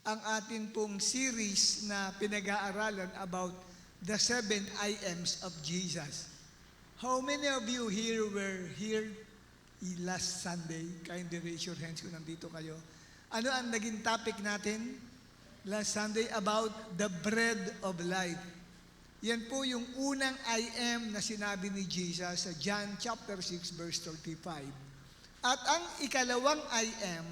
ang atin pong series na pinag-aaralan about the 7 IMs of Jesus. How many of you here were here last Sunday? Kindly raise your hands kung nandito kayo. Ano ang naging topic natin last Sunday? About the bread of life. Yan po yung unang IM na sinabi ni Jesus sa John chapter 6 verse 35. At ang ikalawang IM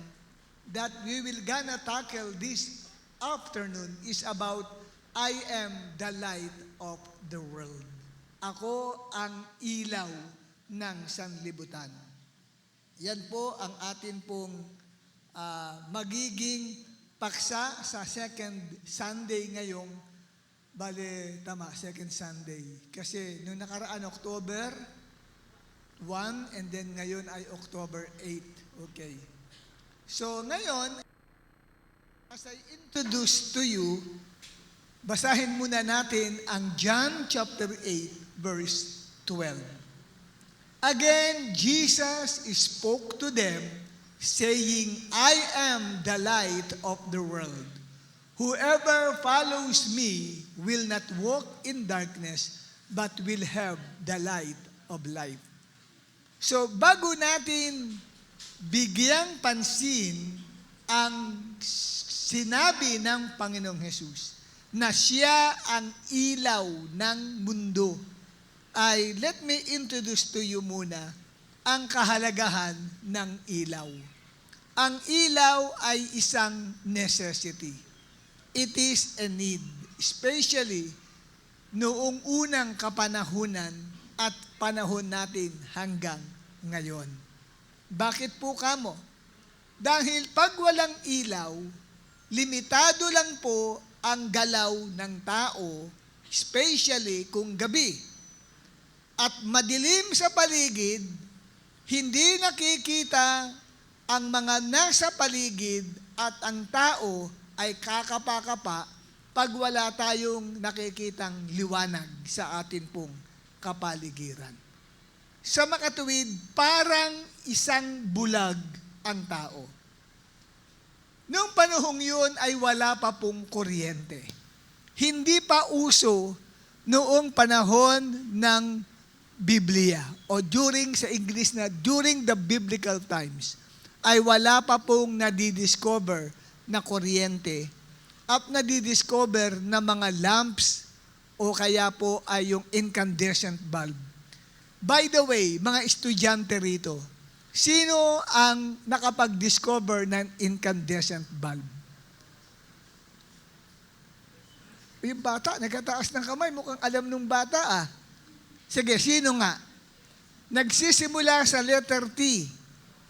that we will gonna tackle this afternoon is about I am the light of the world. Ako ang ilaw ng sanlibutan. Yan po ang atin pong magiging paksa sa second Sunday ngayong, second Sunday. Kasi nung nakaraan, October 1, and then ngayon ay October 8. Okay. So ngayon, as I introduce to you, basahin muna natin ang John chapter 8, verse 12. Again, Jesus spoke to them, saying, I am the light of the world. Whoever follows me will not walk in darkness, but will have the light of life. So bago natin bigyang pansin ang sinabi ng Panginoong Hesus na siya ang ilaw ng mundo, ay let me introduce to you muna ang kahalagahan ng ilaw. Ang ilaw ay isang necessity. It is a need, especially noong unang kapanahunan at panahon natin hanggang ngayon. Bakit po kamo? Dahil pag walang ilaw, limitado lang po ang galaw ng tao, especially kung gabi. At madilim sa paligid, hindi nakikita ang mga nasa paligid at ang tao ay kakapa-kapa pag wala tayong nakikitang liwanag sa atin pong kapaligiran. Sa makatuwid, parang isang bulag ang tao. Noong panahong yun ay wala pa pong kuryente. Hindi pa uso noong panahon ng Biblia o sa English na during the biblical times ay wala pa pong nadidiscover na kuryente at nadidiscover na mga lamps o kaya po ay yung incandescent bulb. By the way, mga estudyante rito, sino ang nakapag-discover ng incandescent bulb? Yung bata, nagkataas ng kamay, mukhang alam nung bata ah. Sige, sino nga? Nagsisimula sa letter T.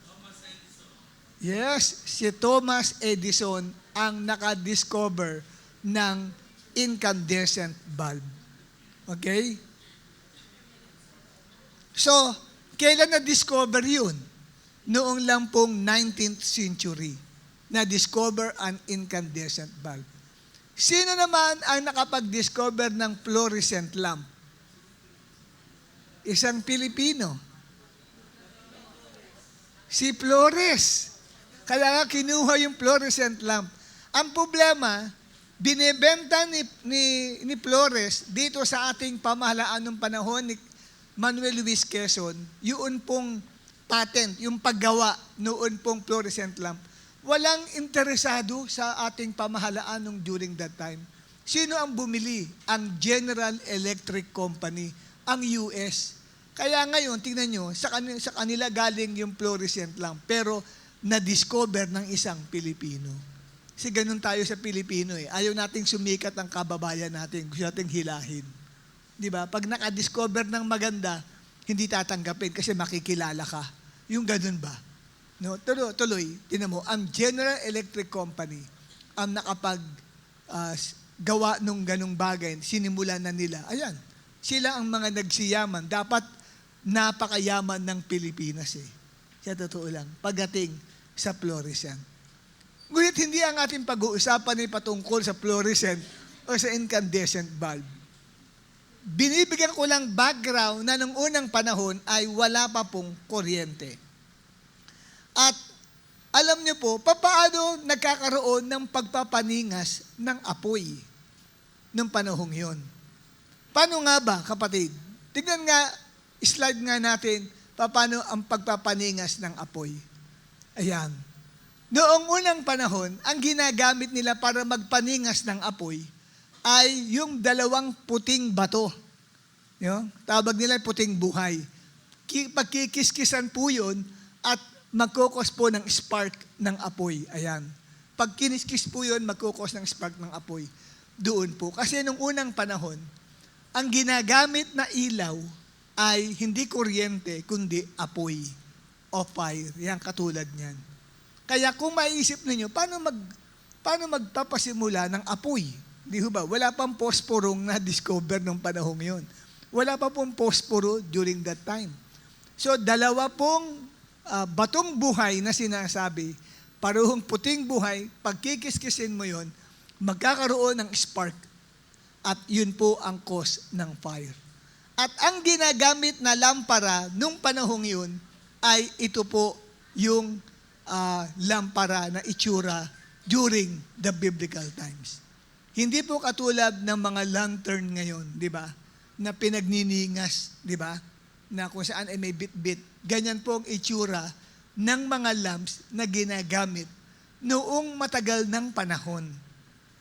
Thomas Edison. Yes, si Thomas Edison ang nakadiscover ng incandescent bulb. Okay? So, kailan na-discover yun? Noong lang pong 19th century, na-discover ang incandescent bulb. Sino naman ang nakapag-discover ng fluorescent lamp? Isang Pilipino. Si Flores. Kaya nga kinuha yung fluorescent lamp. Ang problema, binebenta ni Flores dito sa ating pamahalaan ng panahon ni Manuel Luis Quezon, yun pong patent, yung paggawa noon pong fluorescent lamp. Walang interesado sa ating pamahalaan nung during that time. Sino ang bumili? Ang General Electric Company, ang US. Kaya ngayon, tingnan nyo, sa kanila galing yung fluorescent lamp, pero na-discover ng isang Pilipino. Kasi ganun tayo sa Pilipino eh. Ayaw nating sumikat ang kababayan natin, gusto nating hilahin. Di ba? Pag naka-discover ng maganda, hindi tatanggapin kasi makikilala ka. Yung ganun ba? No, tuloy, tinan mo, ang General Electric Company ang gawa nung ganung bagay, sinimulan na nila. Ayan, sila ang mga nagsiyaman. Dapat napakayaman ng Pilipinas eh. Sa totoo lang, pagdating sa fluorescent. Ngunit hindi ang ating pag-uusapan ay patungkol sa fluorescent o sa incandescent bulb. Binibigyan ko lang background na nung unang panahon ay wala pa pong kuryente. At alam niyo po, papaano nagkakaroon ng pagpapaningas ng apoy nung panahong yon? Paano nga ba, kapatid? Tignan nga, slide nga natin, paano ang pagpapaningas ng apoy. Ayan. Noong unang panahon, ang ginagamit nila para magpaningas ng apoy ay yung dalawang puting bato. Tawag nila puting buhay. Pagkikiskisan po yun at magkukos po ng spark ng apoy. Ayan. Pag kiniskis po yun, magkukos ng spark ng apoy. Doon po. Kasi nung unang panahon, ang ginagamit na ilaw ay hindi kuryente, kundi apoy o fire. Yan, katulad niyan. Kaya kung maiisip ninyo, paano magpapasimula ng apoy? Di ba? Wala pang posporong na-discover nung panahong yon. Wala pa pong posporo during that time. So, dalawa pong batong buhay na sinasabi, paruhong puting buhay, pagkikiskisin mo yon, magkakaroon ng spark. At yun po ang cause ng fire. At ang ginagamit na lampara nung panahong yun ay ito po yung lampara na itsura during the biblical times. Hindi po katulad ng mga lantern ngayon, di ba? Na pinagniningas, di ba? Na kung saan ay may bit-bit. Ganyan po ang itsura ng mga lamps na ginagamit noong matagal ng panahon.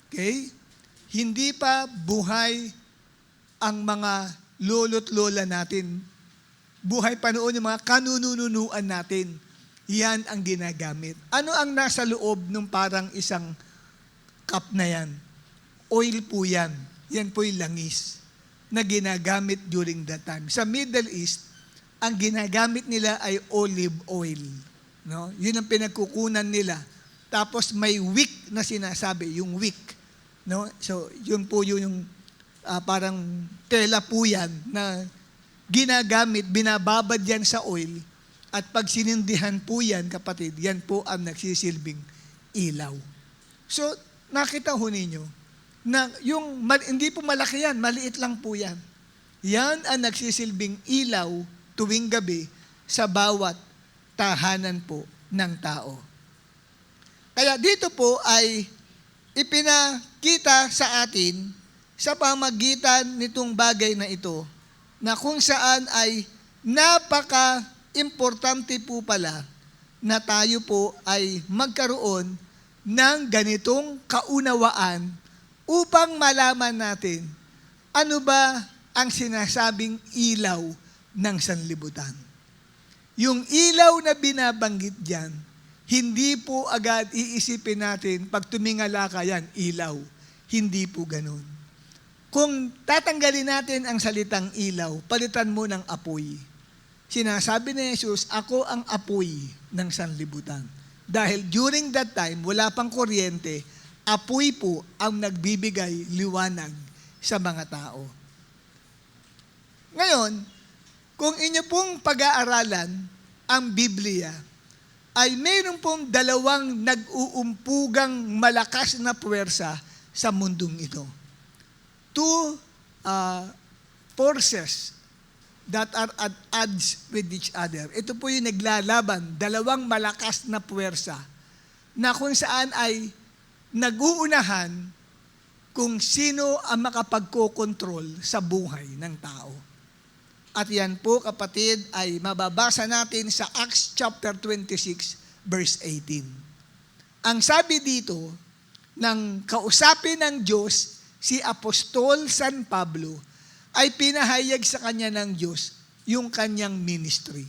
Okay? Hindi pa buhay ang mga lolo't lola natin. Buhay pa noon yung mga kanununuan natin. Yan ang ginagamit. Ano ang nasa loob ng parang isang cup na yan? Oil po yan. Yan po yung langis na ginagamit during that time. Sa Middle East, ang ginagamit nila ay olive oil. No? Yun ang pinagkukunan nila. Tapos may wick na sinasabi, yung wick. No? So, yun po yung parang tela po yan na ginagamit, binababad yan sa oil. At pag sinindihan po yan, kapatid, yan po ang nagsisilbing ilaw. So, nakita ho ninyo, na hindi po malaki yan, maliit lang po yan. Yan ang nagsisilbing ilaw tuwing gabi sa bawat tahanan po ng tao. Kaya dito po ay ipinakita sa atin sa pamagitan nitong bagay na ito na kung saan ay napaka-importante po pala na tayo po ay magkaroon ng ganitong kaunawaan upang malaman natin ano ba ang sinasabing ilaw ng sanlibutan. Yung ilaw na binabanggit dyan, hindi po agad iisipin natin pag tumingala ka yan, ilaw. Hindi po ganun. Kung tatanggalin natin ang salitang ilaw, palitan mo ng apoy. Sinasabi ni Jesus, ako ang apoy ng sanlibutan. Dahil during that time, wala pang kuryente, apoy po ang nagbibigay liwanag sa mga tao. Ngayon, kung inyo pong pag-aaralan ang Biblia, ay mayroon pong dalawang nag-uumpugang malakas na puwersa sa mundong ito. Two forces that are at odds with each other. Ito po yung naglalaban, dalawang malakas na puwersa na kung saan ay nag-uunahan kung sino ang makapagkokontrol sa buhay ng tao. At yan po, kapatid, ay mababasa natin sa Acts chapter 26, verse 18. Ang sabi dito, ng kausapin ng Diyos, si Apostol San Pablo, ay pinahayag sa kanya ng Diyos yung kanyang ministry.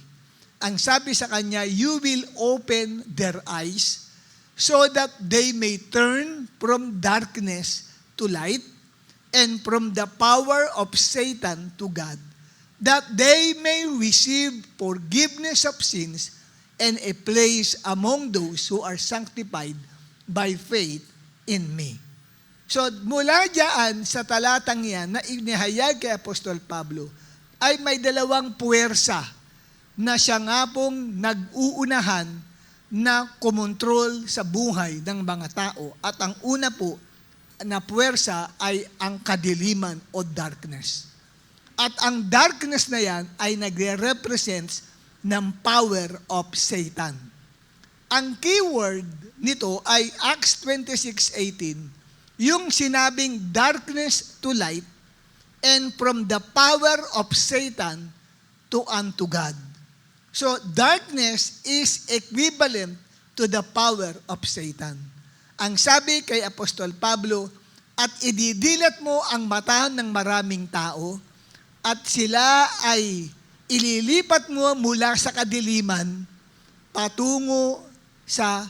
Ang sabi sa kanya, you will open their eyes so that they may turn from darkness to light and from the power of Satan to God, that they may receive forgiveness of sins and a place among those who are sanctified by faith in me. So mula diyan sa talatang yan na inihayag kay Apostol Pablo, ay may dalawang puwersa na siya nga pong nag-uunahan na kumontrol sa buhay ng mga tao. At ang una po na puwersa ay ang kadiliman o darkness. At ang darkness na yan ay nagre-represents ng power of Satan. ang keyword nito ay Acts 26:18, yung sinabing darkness to light and from the power of Satan to unto God. So, darkness is equivalent to the power of Satan. Ang sabi kay Apostol Pablo, at ididilat mo ang mata ng maraming tao at sila ay ililipat mo mula sa kadiliman patungo sa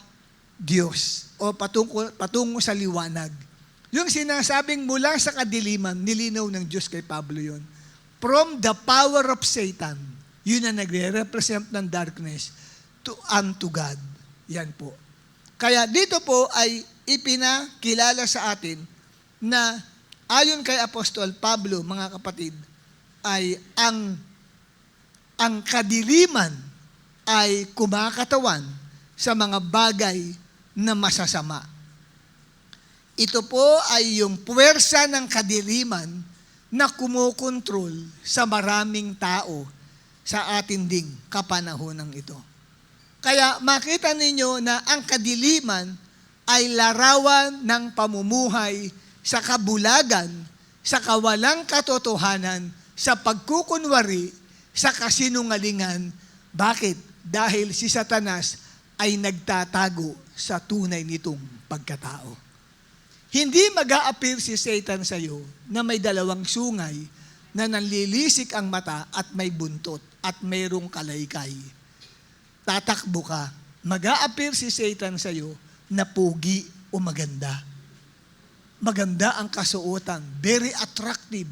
Diyos o patungo sa liwanag. Yung sinasabing mula sa kadiliman, nilinaw ng Diyos kay Pablo yun. From the power of Satan, yun ang nagre-represent ng darkness unto God. Yan po. Kaya dito po ay ipinakilala sa atin na ayon kay Apostol Pablo, mga kapatid, ay ang kadiliman ay kumakatawan sa mga bagay na masasama. Ito po ay yung puwersa ng kadiliman na kumukontrol sa maraming tao sa ating ding kapanahonang ito. Kaya makita ninyo na ang kadiliman ay larawan ng pamumuhay sa kabulagan, sa kawalang katotohanan, sa pagkukunwari, sa kasinungalingan. Bakit? Dahil si Satanas ay nagtatago sa tunay nitong pagkatao. Hindi mag-a-appear si Satan sa iyo na may dalawang sungay na nanlilisik ang mata at may buntot at mayroong kalaykay. Tatakbo ka. Mag-a-appear si Satan sa iyo na pugi o maganda. Maganda ang kasuotan. Very attractive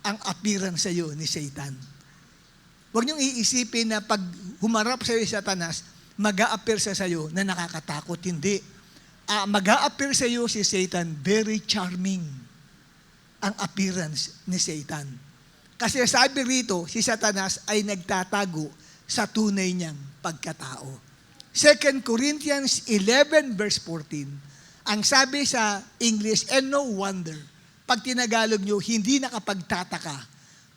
ang appearance sa iyo ni Satan. Huwag niyong iisipin na pag humarap sa iyo si Satanas, mag-a-appear sa iyo na nakakatakot. Hindi. Mag-a-appear sa iyo si Satan, very charming ang appearance ni Satan. Kasi sabi rito, si Satanas ay nagtatago sa tunay niyang pagkatao. 2 Corinthians 11 verse 14, ang sabi sa English, and no wonder, pag tinagalog nyo, hindi nakapagtataka,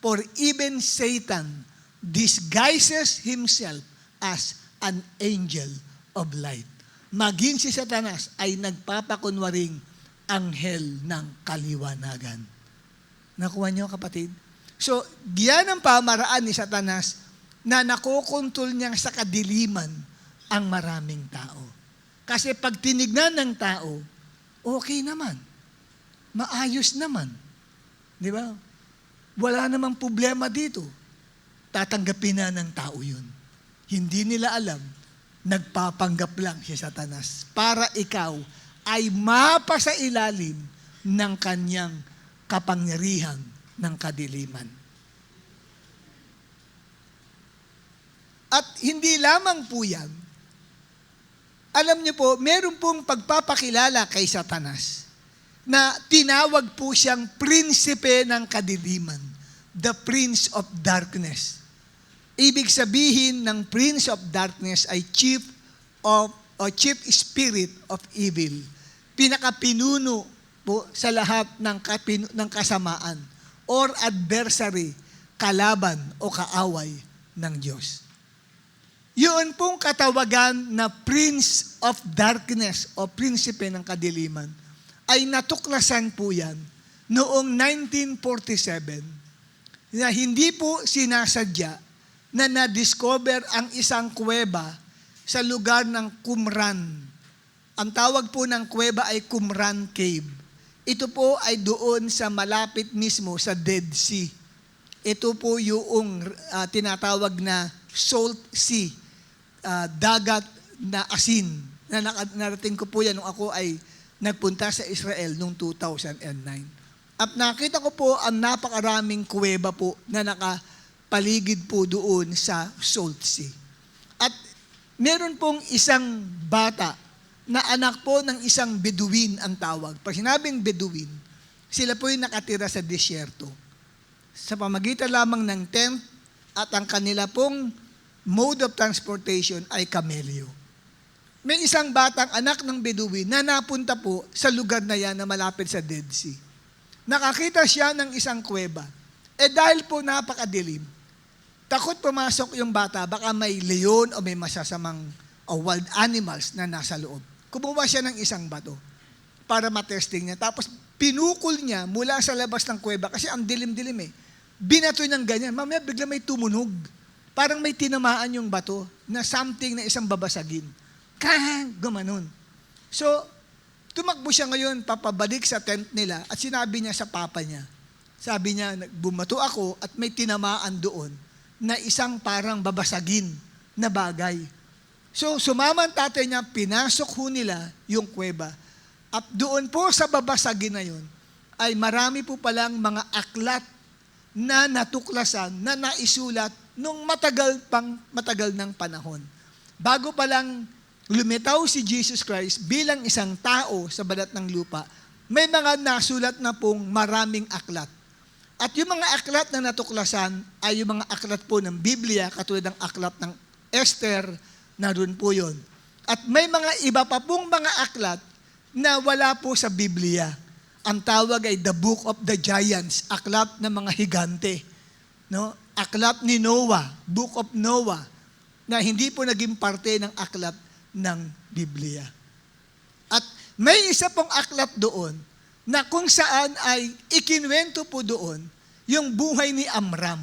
for even Satan disguises himself as an angel of light. Maging si Satanas ay nagpapakunwaring anghel ng kaliwanagan. Nakuha niyo, kapatid? So, diyan ang pamaraan ni Satanas na nakokontrol niya sa kadiliman ang maraming tao. Kasi pag tinignan ng tao, okay naman. Maayos naman. Di ba? Wala namang problema dito. Tatanggapin na ng tao yun. Hindi nila alam, nagpapanggap lang si Satanas para ikaw ay mapasa ilalim ng kanyang kapangyarihan ng kadiliman. At hindi lamang po yan, alam niyo po, meron pong pagpapakilala kay Satanas na tinawag po siyang prinsipe ng kadiliman, the prince of darkness. Ibig sabihin ng prince of darkness ay chief spirit of evil. Pinakapinuno po sa lahat ng kasamaan or adversary, kalaban o kaaway ng Diyos. Yun pong katawagan na prince of darkness o prinsipe ng kadiliman ay natuklasan po yan noong 1947 na hindi po sinasadya na na-discover ang isang kuweba sa lugar ng Qumran. Ang tawag po ng kuweba ay Qumran Cave. Ito po ay doon sa malapit mismo sa Dead Sea. Ito po yung tinatawag na Salt Sea, dagat na asin. Narating ko po yan nung ako ay nagpunta sa Israel noong 2009. At nakita ko po ang napakaraming kuweba po na paligid po doon sa Salt Sea. At meron pong isang bata na anak po ng isang Beduin ang tawag. Pag sinabing Beduin, sila po yung nakatira sa disyerto. Sa pamagitan lamang ng tent at ang kanila pong mode of transportation ay kamelyo. May isang batang anak ng Beduin na napunta po sa lugar na yan na malapit sa Dead Sea. Nakakita siya ng isang kuweba. Dahil po napakadilim, takot pumasok yung bata, baka may leon o may masasamang o wild animals na nasa loob. Kumuha siya ng isang bato para matesting niya. Tapos pinukol niya mula sa labas ng kuweba kasi ang dilim-dilim eh. Binato niyang ganyan. Mamaya bigla may tumunog. Parang may tinamaan yung bato na something na isang babasagin. Kang! Gumanon. So, tumakbo siya ngayon, papabalik sa tent nila at sinabi niya sa papa niya. Sabi niya, bumato ako at may tinamaan doon na isang parang babasagin na bagay. So, sumama ang tatay niya, pinasok ho nila yung kuweba. At doon po sa babasagin na yun, ay marami po palang mga aklat na natuklasan, na naisulat nung matagal ng panahon. Bago pa lang lumitaw si Jesus Christ bilang isang tao sa balat ng lupa, may mga nasulat na pong maraming aklat. At yung mga aklat na natuklasan ay yung mga aklat po ng Biblia, katulad ng aklat ng Esther, naroon po yun. At may mga iba pa pong mga aklat na wala po sa Biblia. Ang tawag ay The Book of the Giants, aklat ng mga higante. No? Aklat ni Noah, Book of Noah, na hindi po naging parte ng aklat ng Biblia. At may isa pong aklat doon na kung saan ay ikinwento po doon yung buhay ni Amram.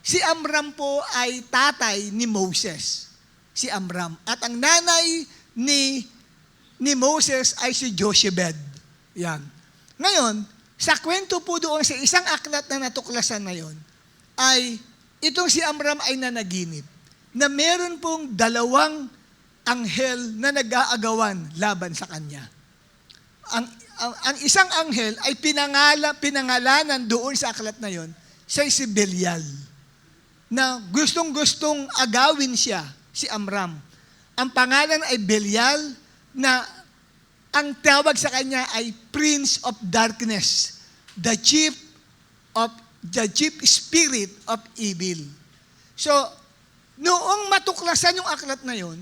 Si Amram po ay tatay ni Moses. Si Amram. At ang nanay ni Moses ay si Jochebed. Yan. Ngayon, sa kwento po doon sa isang aklat na natuklasan na yon, ay itong si Amram ay nanaginip na meron pong dalawang anghel na nag-aagawan laban sa kanya. Ang isang anghel ay pinangalanan doon sa aklat na yon, siya si Belial, na gustong-gustong agawin siya, si Amram. Ang pangalan ay Belial, na ang tawag sa kanya ay Prince of Darkness, the chief spirit of evil. So, noong matuklasan yung aklat na yon,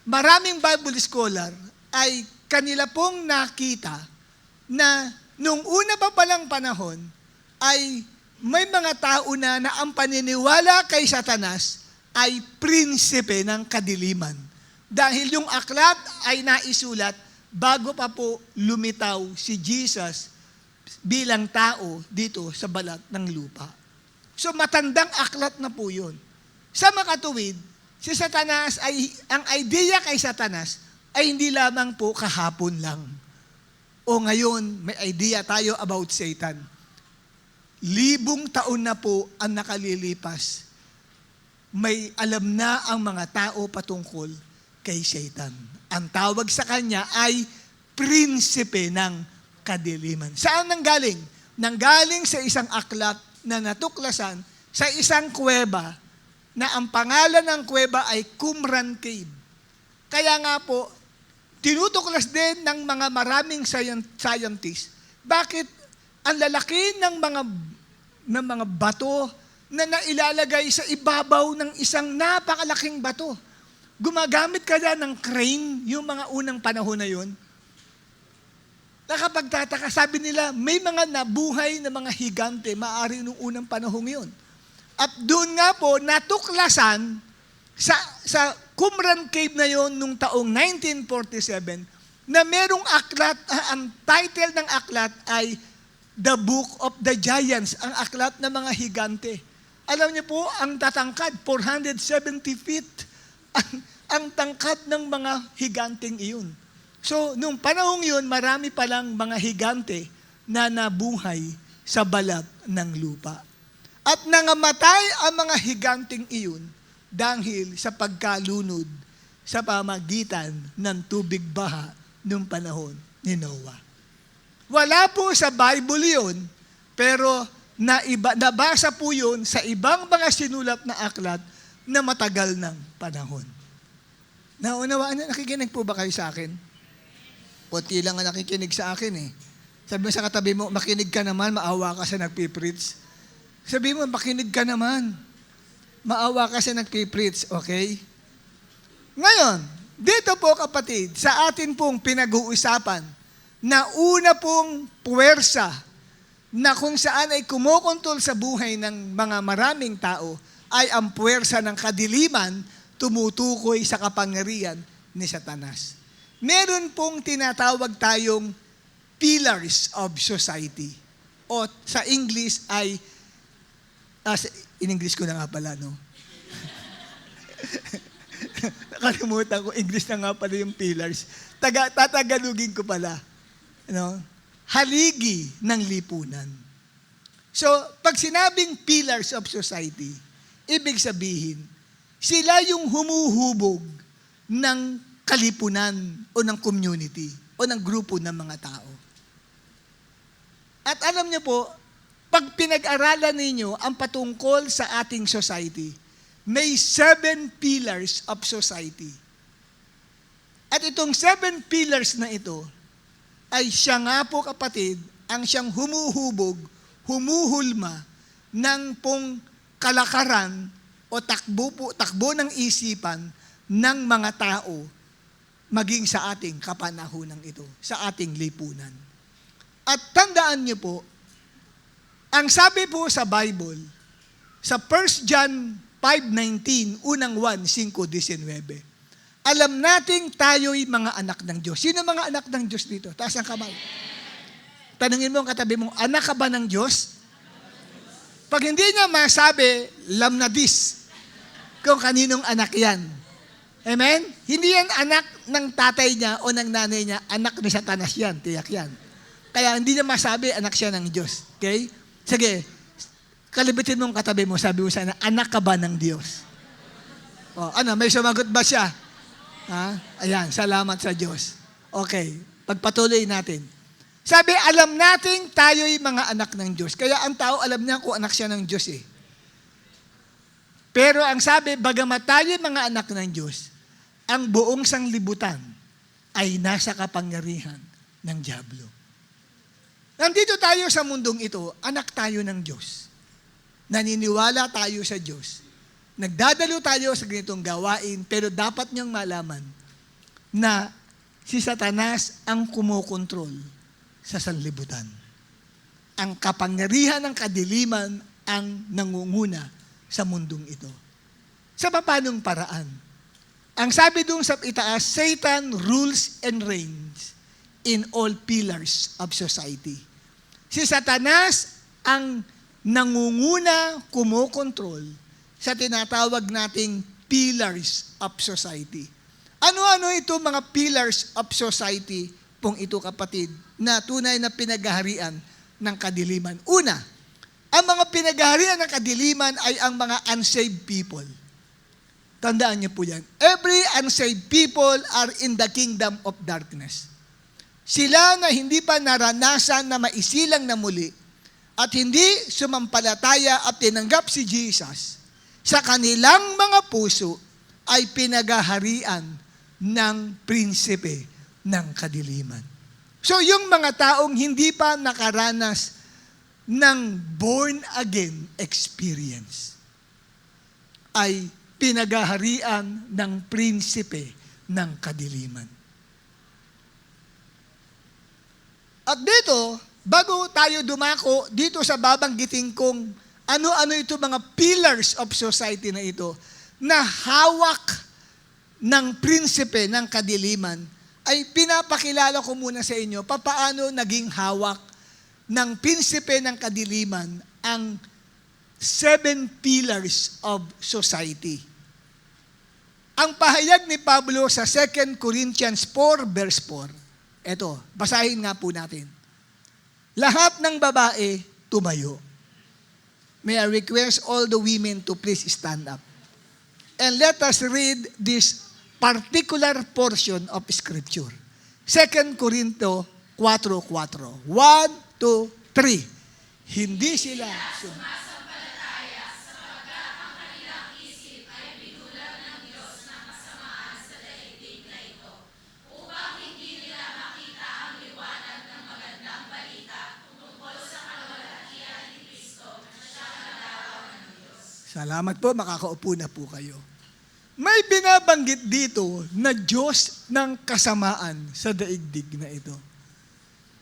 maraming Bible scholar ay kanila pong nakita na nung una pa palang panahon ay may mga tao na ang paniniwala kay Satanas ay prinsipe ng kadiliman. Dahil yung aklat ay naisulat bago pa po lumitaw si Jesus bilang tao dito sa balat ng lupa. So matandang aklat na po yun. Sa makatuwid, si Satanas ang idea kay Satanas ay hindi lamang po kahapon lang. O ngayon, may idea tayo about Satan. 1,000 taon na po ang nakalilipas. May alam na ang mga tao patungkol kay Satan. Ang tawag sa kanya ay prinsipe ng kadiliman. Saan nanggaling? Nanggaling sa isang aklat na natuklasan sa isang kuweba na ang pangalan ng kuweba ay Qumran Cave. Kaya nga po, tinutuklas din ng mga maraming scientists, bakit ang lalaki ng mga bato na nailalagay sa ibabaw ng isang napakalaking bato. Gumagamit kaya ng crane yung mga unang panahon na yun? Nakapagtataka, sabi nila, may mga nabuhay na mga higante, maaari nung unang panahon yun. At doon nga po, natuklasan sa Qumran Cave na yon nung taong 1947 na merong aklat, ang title ng aklat ay The Book of the Giants, ang aklat ng mga higante. Alam niyo po, ang tatangkad, 470 feet, ang tangkad ng mga higanteng iyon. So, nung panahong yun, marami palang mga higante na nabuhay sa balat ng lupa. At nangamatay ang mga higanteng iyon dahil sa pagkalunod sa pamagitan ng tubig baha noong panahon ni Noah. Wala po sa Bible yun, pero nabasa po yun sa ibang mga sinulat na aklat na matagal ng panahon. Naunawaan na, nakikinig po ba kayo sa akin? Puti lang ang nakikinig sa akin eh. Sabi mo sa katabi mo, makinig ka naman, maawa ka sa nagpipreach. Sabi mo, makinig ka naman. Maawa ka sa nagpipreach, okay? Ngayon, dito po kapatid, sa atin pong pinag-uusapan, na una pong puwersa na kung saan ay kumukontrol sa buhay ng mga maraming tao, ay ang puwersa ng kadiliman tumutukoy sa kapangyarihan ni Satanas. Meron pong tinatawag tayong pillars of society. O sa English ay, in English ko na nga pala, no? Nakalimutan ko, English na nga pala yung pillars. Tatagalugin ko pala. No? Haligi ng lipunan. So, pag sinabing pillars of society, ibig sabihin, sila yung humuhubog ng kalipunan o ng community o ng grupo ng mga tao. At alam niyo po, pag pinag-aralan ninyo ang patungkol sa ating society, may 7 pillars of society. At itong 7 pillars na ito, ay siya nga po kapatid, ang siyang humuhubog, humuhulma ng pong kalakaran o takbo ng isipan ng mga tao maging sa ating kapanahunan ito, sa ating lipunan. At tandaan niyo po, ang sabi po sa Bible, sa 1 John 5:19, unang 1, 5:19, alam nating tayo'y mga anak ng Diyos. Sino mga anak ng Diyos dito? Taas ang kamay. Tanungin mo ang katabi mo, anak ka ba ng Diyos? Pag hindi niya masabi, lamnadis, kung kaninong anak yan. Amen? Hindi yan anak ng tatay niya o ng nanay niya, anak ni Satanas yan, tiyak yan. Kaya hindi niya masabi, anak siya ng Diyos. Okay? Sige, kalibitin mo ang katabi mo, sabi mo sana, anak ka ba ng Diyos? O, ano, may sumagot ba siya? Ha? Ayan, salamat sa Diyos. Okay, pagpatuloy natin. Sabi, alam nating tayo'y mga anak ng Diyos. Kaya ang tao, alam niya kung anak siya ng Diyos eh. Pero ang sabi, bagamat tayo'y mga anak ng Diyos, ang buong sanglibutan ay nasa kapangyarihan ng dyablo. Nandito tayo sa mundong ito, anak tayo ng Diyos. Naniniwala tayo sa Diyos. Nagdadalo tayo sa ganitong gawain, pero dapat niyong malaman na si Satanas ang kumukontrol sa sanlibutan. Ang kapangyarihan ng kadiliman ang nangunguna sa mundong ito. Sa papanong paraan? Ang sabi doon sa itaas, Satan rules and reigns in all pillars of society. Si Satanas ang nangunguna, kumukontrol sa tinatawag nating pillars of society. Ano-ano ito mga pillars of society pong ito kapatid na tunay na pinaghaharian ng kadiliman? Una, ang mga pinaghaharian ng kadiliman ay ang mga unsaved people. Tandaan niyo po yan. Every unsaved people are in the kingdom of darkness. Sila na hindi pa naranasan na maisilang na muli at hindi sumampalataya at tinanggap si Jesus, sa kanilang mga puso ay pinagaharian ng prinsipe ng kadiliman. So yung mga taong hindi pa nakaranas ng born-again experience ay pinagaharian ng prinsipe ng kadiliman. At dito, bago tayo dumako dito sa babanggitin kong ano-ano ito mga pillars of society na ito na hawak ng prinsipe ng kadiliman, ay pinapakilala ko muna sa inyo papaano naging hawak ng prinsipe ng kadiliman ang 7 pillars of society. Ang pahayag ni Pablo sa 2 Corinthians 4 verse 4, eto, basahin nga po natin. Lahat ng babae tumayo. May I request all the women to please stand up. And let us read this particular portion of Scripture. 2 Corinto 4:4. 1, 2, 3. Hindi sila Salamat po, makakaupo na po kayo. May binabanggit dito na Diyos ng kasamaan sa daigdig na ito.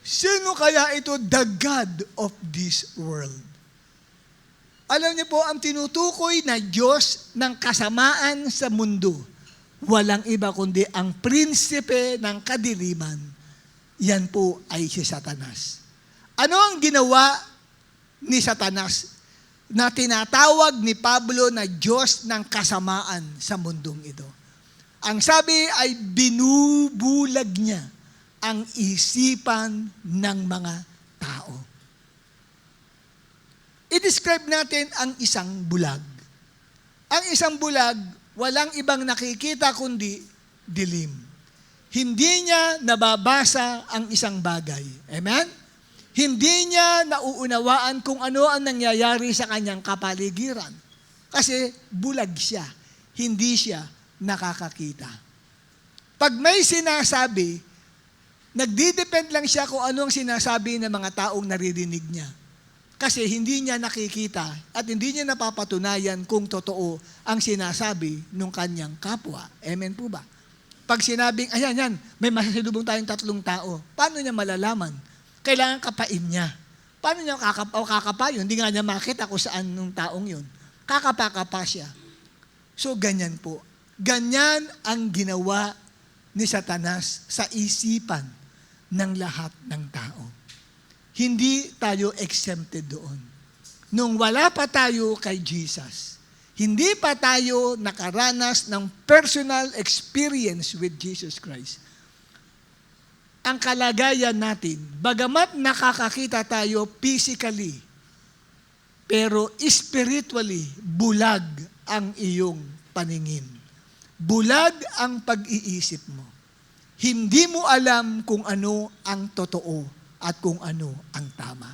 Sino kaya ito? The God of this world. Alam niyo po, ang tinutukoy na Diyos ng kasamaan sa mundo, walang iba kundi ang prinsipe ng kadiliman. Yan po ay si Satanas. Ano ang ginawa ni Satanas na tinatawag ni Pablo na Diyos ng kasamaan sa mundong ito? Ang sabi ay binubulag niya ang isipan ng mga tao. I-describe natin ang isang bulag. Ang isang bulag, walang ibang nakikita kundi dilim. Hindi niya nababasa ang isang bagay. Amen? Hindi niya nauunawaan kung ano ang nangyayari sa kanyang kapaligiran. Kasi bulag siya. Hindi siya nakakakita. Pag may sinasabi, nagdidepend lang siya kung ano ang sinasabi ng mga taong naririnig niya. Kasi hindi niya nakikita at hindi niya napapatunayan kung totoo ang sinasabi ng kanyang kapwa. Amen po ba? Pag sinabing, ayan, yan, may masasalubong tayong 3 tao, paano niya malalaman? Kailangan kapain niya. Paano niya kakapa yun? Hindi nga niya makita kung saan nung taong yun. Kakapa siya. So, ganyan po. Ganyan ang ginawa ni Satanas sa isipan ng lahat ng tao. Hindi tayo exempted doon. Nung wala pa tayo kay Jesus, hindi pa tayo nakaranas ng personal experience with Jesus Christ. Ang kalagayan natin, bagamat nakakakita tayo physically, pero spiritually, bulag ang iyong paningin. Bulag ang pag-iisip mo. Hindi mo alam kung ano ang totoo at kung ano ang tama.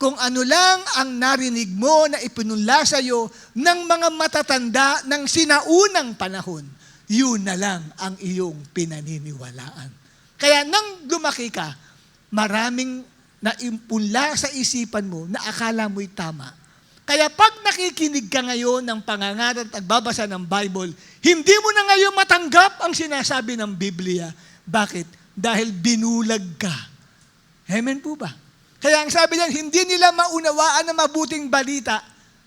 Kung ano lang ang narinig mo na ipinunla sa iyo ng mga matatanda ng sinaunang panahon, yun na lang ang iyong pinaniniwalaan. Kaya nang lumaki ka, maraming naimpunla sa isipan mo na akala mo'y tama. Kaya pag nakikinig ka ngayon ng pangangaral at nagbabasa ng Bible, hindi mo na ngayon matanggap ang sinasabi ng Biblia. Bakit? Dahil binulag ka. Amen po ba? Kaya ang sabi niyan, hindi nila maunawaan na mabuting balita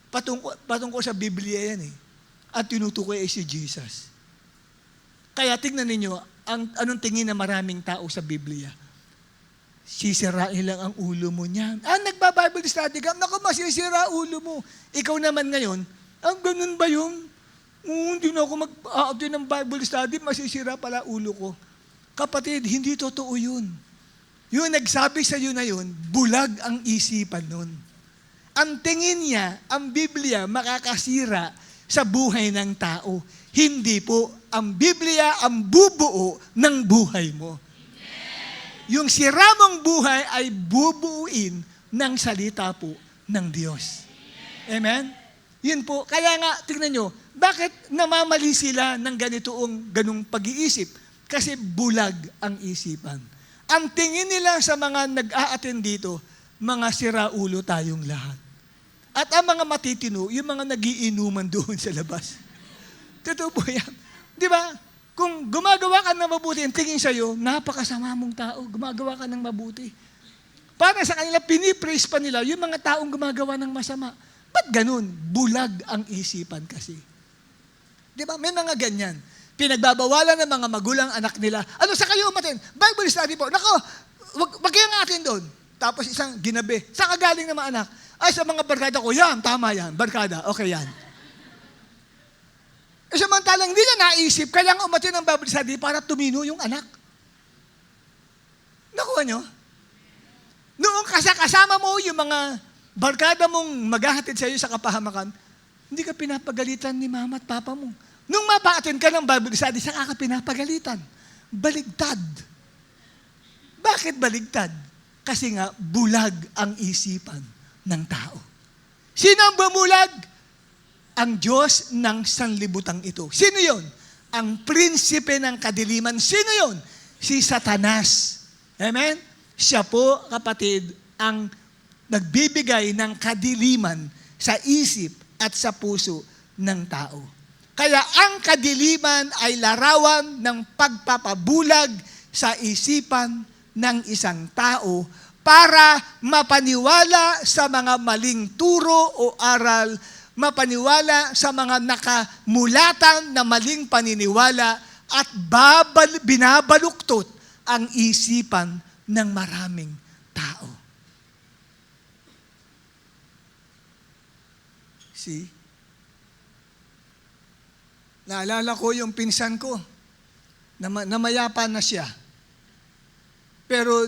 patungkol sa Biblia yan eh. At tinutukoy ay si Jesus. Kaya tingnan ninyo, anong tingin na maraming tao sa Biblia? Sisirain lang ang ulo mo niyan. Nagba-Bible study ka, naku, masisira ulo mo. Ikaw naman ngayon, ganun ba yun? Hindi na ako mag-aatin ng Bible study, masisira pala ulo ko. Kapatid, hindi totoo yun. Yung nagsabi sa iyo na yun, bulag ang isipan nun. Ang tingin niya, ang Biblia makakasira sa buhay ng tao. Hindi po, ang Biblia ang bubuo ng buhay mo. Yung sira mong buhay ay bubuuin ng salita po ng Diyos. Amen? Yun po. Kaya nga, tingnan nyo, bakit namamali sila ng ganung pag-iisip? Kasi bulag ang isipan. Ang tingin nila sa mga nag-a-attend dito, mga siraulo tayong lahat. At ang mga matitino, yung mga nagiinuman doon sa labas. Totoo po yan. Di ba? Kung gumagawa ka ng mabuti, ang tingin sa'yo, napakasama mong tao, gumagawa ka ng mabuti. Para sa kanila, pinipraise pa nila yung mga taong gumagawa ng masama. Ba't ganun? Bulag ang isipan kasi. Di ba? May mga ganyan. Pinagbabawalan ng mga magulang anak nila. Ano sa kayo umatin? Bible study po. Nako, wag kayong atin doon. Tapos isang ginabi. Saan ka galing ng mga anak? Ay, sa mga barkada ko. Yan, tama yan. Barkada. Okay yan. Samantalang hindi na naisip, kailangan umatin ng Bible study para tumino yung anak. Nakuha nyo? Noong kasama mo yung mga barkada mong maghahatid sa iyo sa kapahamakan, hindi ka pinapagalitan ni mama at papa mo. Nung mapa-attend ka ng Bible study, saan ka pinapagalitan? Baligtad. Bakit baligtad? Kasi nga, bulag ang isipan ng tao. Sino ang bumulag? Ang Diyos ng sanlibutang ito. Sino yon? Ang prinsipe ng kadiliman. Sino yon? Si Satanas. Amen? Siya po, kapatid, ang nagbibigay ng kadiliman sa isip at sa puso ng tao. Kaya ang kadiliman ay larawan ng pagpapabulag sa isipan ng isang tao para mapaniwala sa mga maling turo o aral, mapaniwala sa mga nakamulatan na maling paniniwala at binabaluktot ang isipan ng maraming tao. See? Naalala ko yung pinsan ko, na mayapa na siya. Pero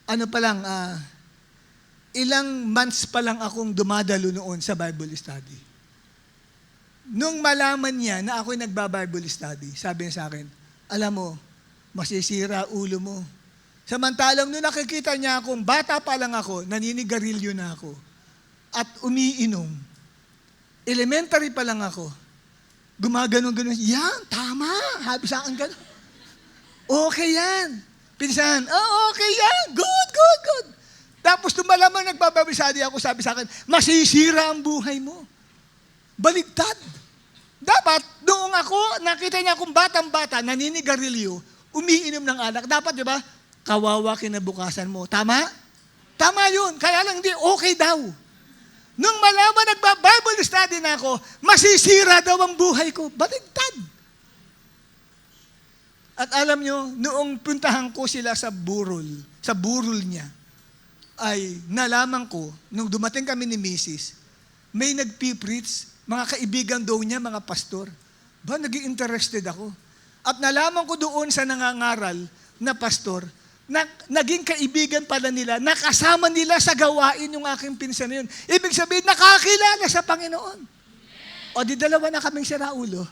ano pa lang, ilang months pa lang akong dumadalo noon sa Bible study. Nung malaman niya na ako'y nagba-Bible study, sabi niya sa akin, alam mo, masisira ulo mo. Samantalang nung nakikita niya akong bata pa lang ako, naninigarilyo na ako, at umiinom. Elementary pa lang ako, gumaganon-ganon, yan, tama, habi sa akin ganon. Okay yan. Pinsan, okay yan, good. Tapos nung malaman nagbababisadi ako, sabi sa akin, masisira ang buhay mo. Baligtad. Dapat, noong ako, nakita niya akong batang-bata, naninigarilyo, umiinom ng alak. Dapat, di ba, kawawa kinabukasan mo. Tama? Tama yun. Kaya lang hindi, okay daw. Nung malaman nagba-Bible study na ako, masisira daw ang buhay ko. Baligtad. At alam nyo, noong puntahan ko sila sa burol niya, ay nalaman ko, nung dumating kami ni Mrs., may nagpipreach, mga kaibigan daw niya, mga pastor. Ba, nag-i-interested ako. At nalaman ko doon sa nangangaral na pastor, na naging kaibigan pala nila, nakasama nila sa gawain yung aking pinsan na yun. Ibig sabihin, nakakilala sa Panginoon. O di dalawa na kaming siraulo.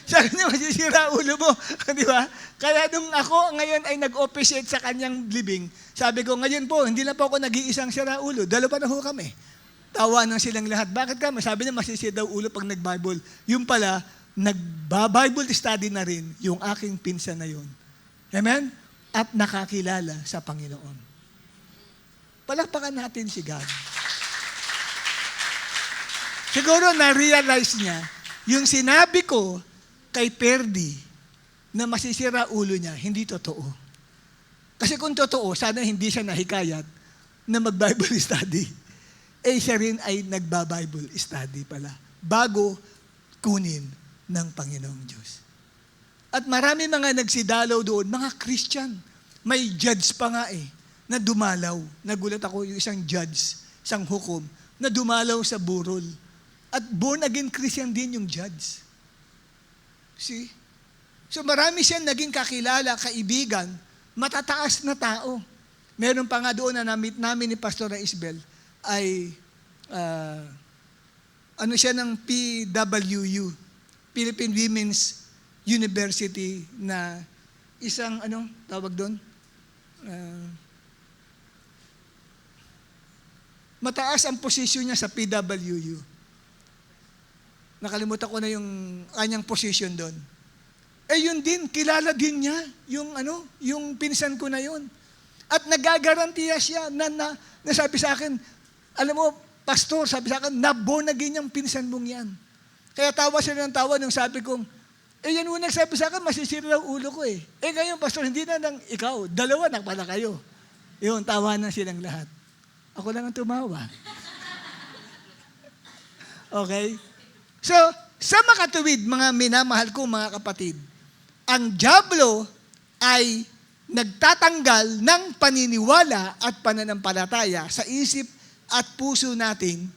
Sabi niya, masisira ulo mo. Di ba? Kaya nung ako ngayon ay nag-officiate sa kanyang libing, sabi ko, ngayon po, hindi na po ako nag-iisang sira ulo. Dalawa na ho kami. Tawa na silang lahat. Bakit kami? Sabi niya, masisira daw ulo pag nag-Bible. Yung pala, nag-Bible study na rin yung aking pinsan na yun. Amen? At nakakilala sa Panginoon. Palakpakan natin si God. Siguro na-realize niya, yung sinabi ko kay Perdi na masisira ulo niya, hindi totoo. Kasi kung totoo, sana hindi siya nahikayat na mag-Bible study. Siya rin ay nagba-Bible study pala bago kunin ng Panginoong Diyos. At marami mga nagsidalaw doon, mga Christian. May judge pa nga na dumalaw. Nagulat ako yung isang judge, isang hukom, na dumalaw sa burol. At born again Christian din yung judge. See? So marami siyang naging kakilala, kaibigan, matataas na tao. Meron pa nga doon na na-meet namin ni Pastor Isabel ay siya ng PWU, Philippine Women's University, na isang, tawag doon? Mataas ang posisyon niya sa PWU. Nakalimutan ko na yung kanyang position doon. Yun din, kilala din niya yung pinsan ko na yun. At nagagarantiya siya na sabi sa akin, alam mo, pastor, sabi sa akin, na-born again yung pinsan mong yan. Kaya tawa siya ng tawa nung sabi kong, yan unang sabi sa akin, masisira ang ulo ko . Ngayon, pastor, hindi na lang ikaw, dalawa na pala kayo. Yun, tawa na silang lahat. Ako lang ang tumawa. Okay? So, sa makatuwid, mga minamahal ko, mga kapatid, ang dyablo ay nagtatanggal ng paniniwala at pananampalataya sa isip at puso natin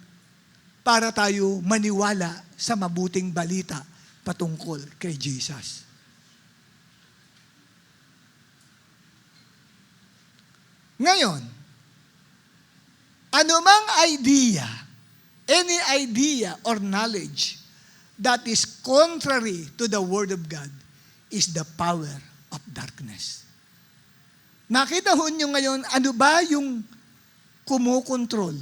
para tayo maniwala sa mabuting balita patungkol kay Jesus. Ngayon, anumang idea, any idea or knowledge that is contrary to the Word of God is the power of darkness. Nakita ho nyo ngayon, ano ba yung kumukontrol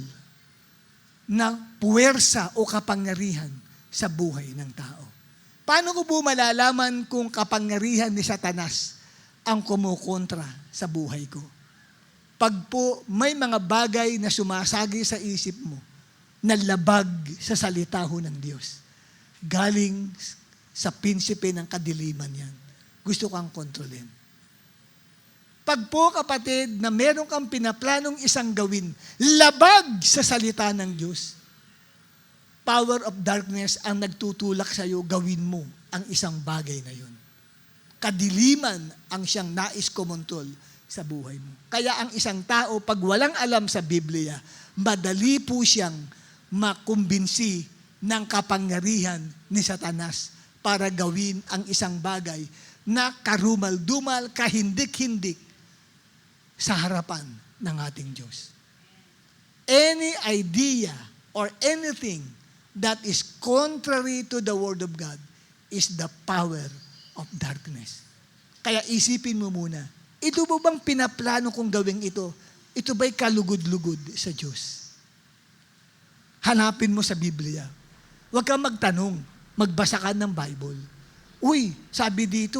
na puwersa o kapangyarihan sa buhay ng tao? Paano ko po malalaman kung kapangyarihan ni Satanas ang kumukontra sa buhay ko? Pag po may mga bagay na sumasagi sa isip mo, na labag sa salita ho ng Diyos, galing sa prinsipe ng kadiliman yan, gusto kang kontrolin. Pag po kapatid na meron kang pinaplanong isang gawin, labag sa salita ng Diyos, power of darkness ang nagtutulak sa iyo, gawin mo ang isang bagay na yun. Kadiliman ang siyang nais kumontrol sa buhay mo. Kaya ang isang tao, pag walang alam sa Biblia, madali po siyang makumbinsi ng kapangyarihan ni Satanas para gawin ang isang bagay na karumal-dumal, kahindik-hindik sa harapan ng ating Diyos. Any idea or anything that is contrary to the Word of God is the power of darkness. Kaya isipin mo muna, ito ba bang pinaplano kong gawin ito? Ito ba'y kalugod-lugod sa Diyos? Hanapin mo sa Biblia. Huwag kang magtanong, magbasa ka ng Bible. Uy, sabi dito,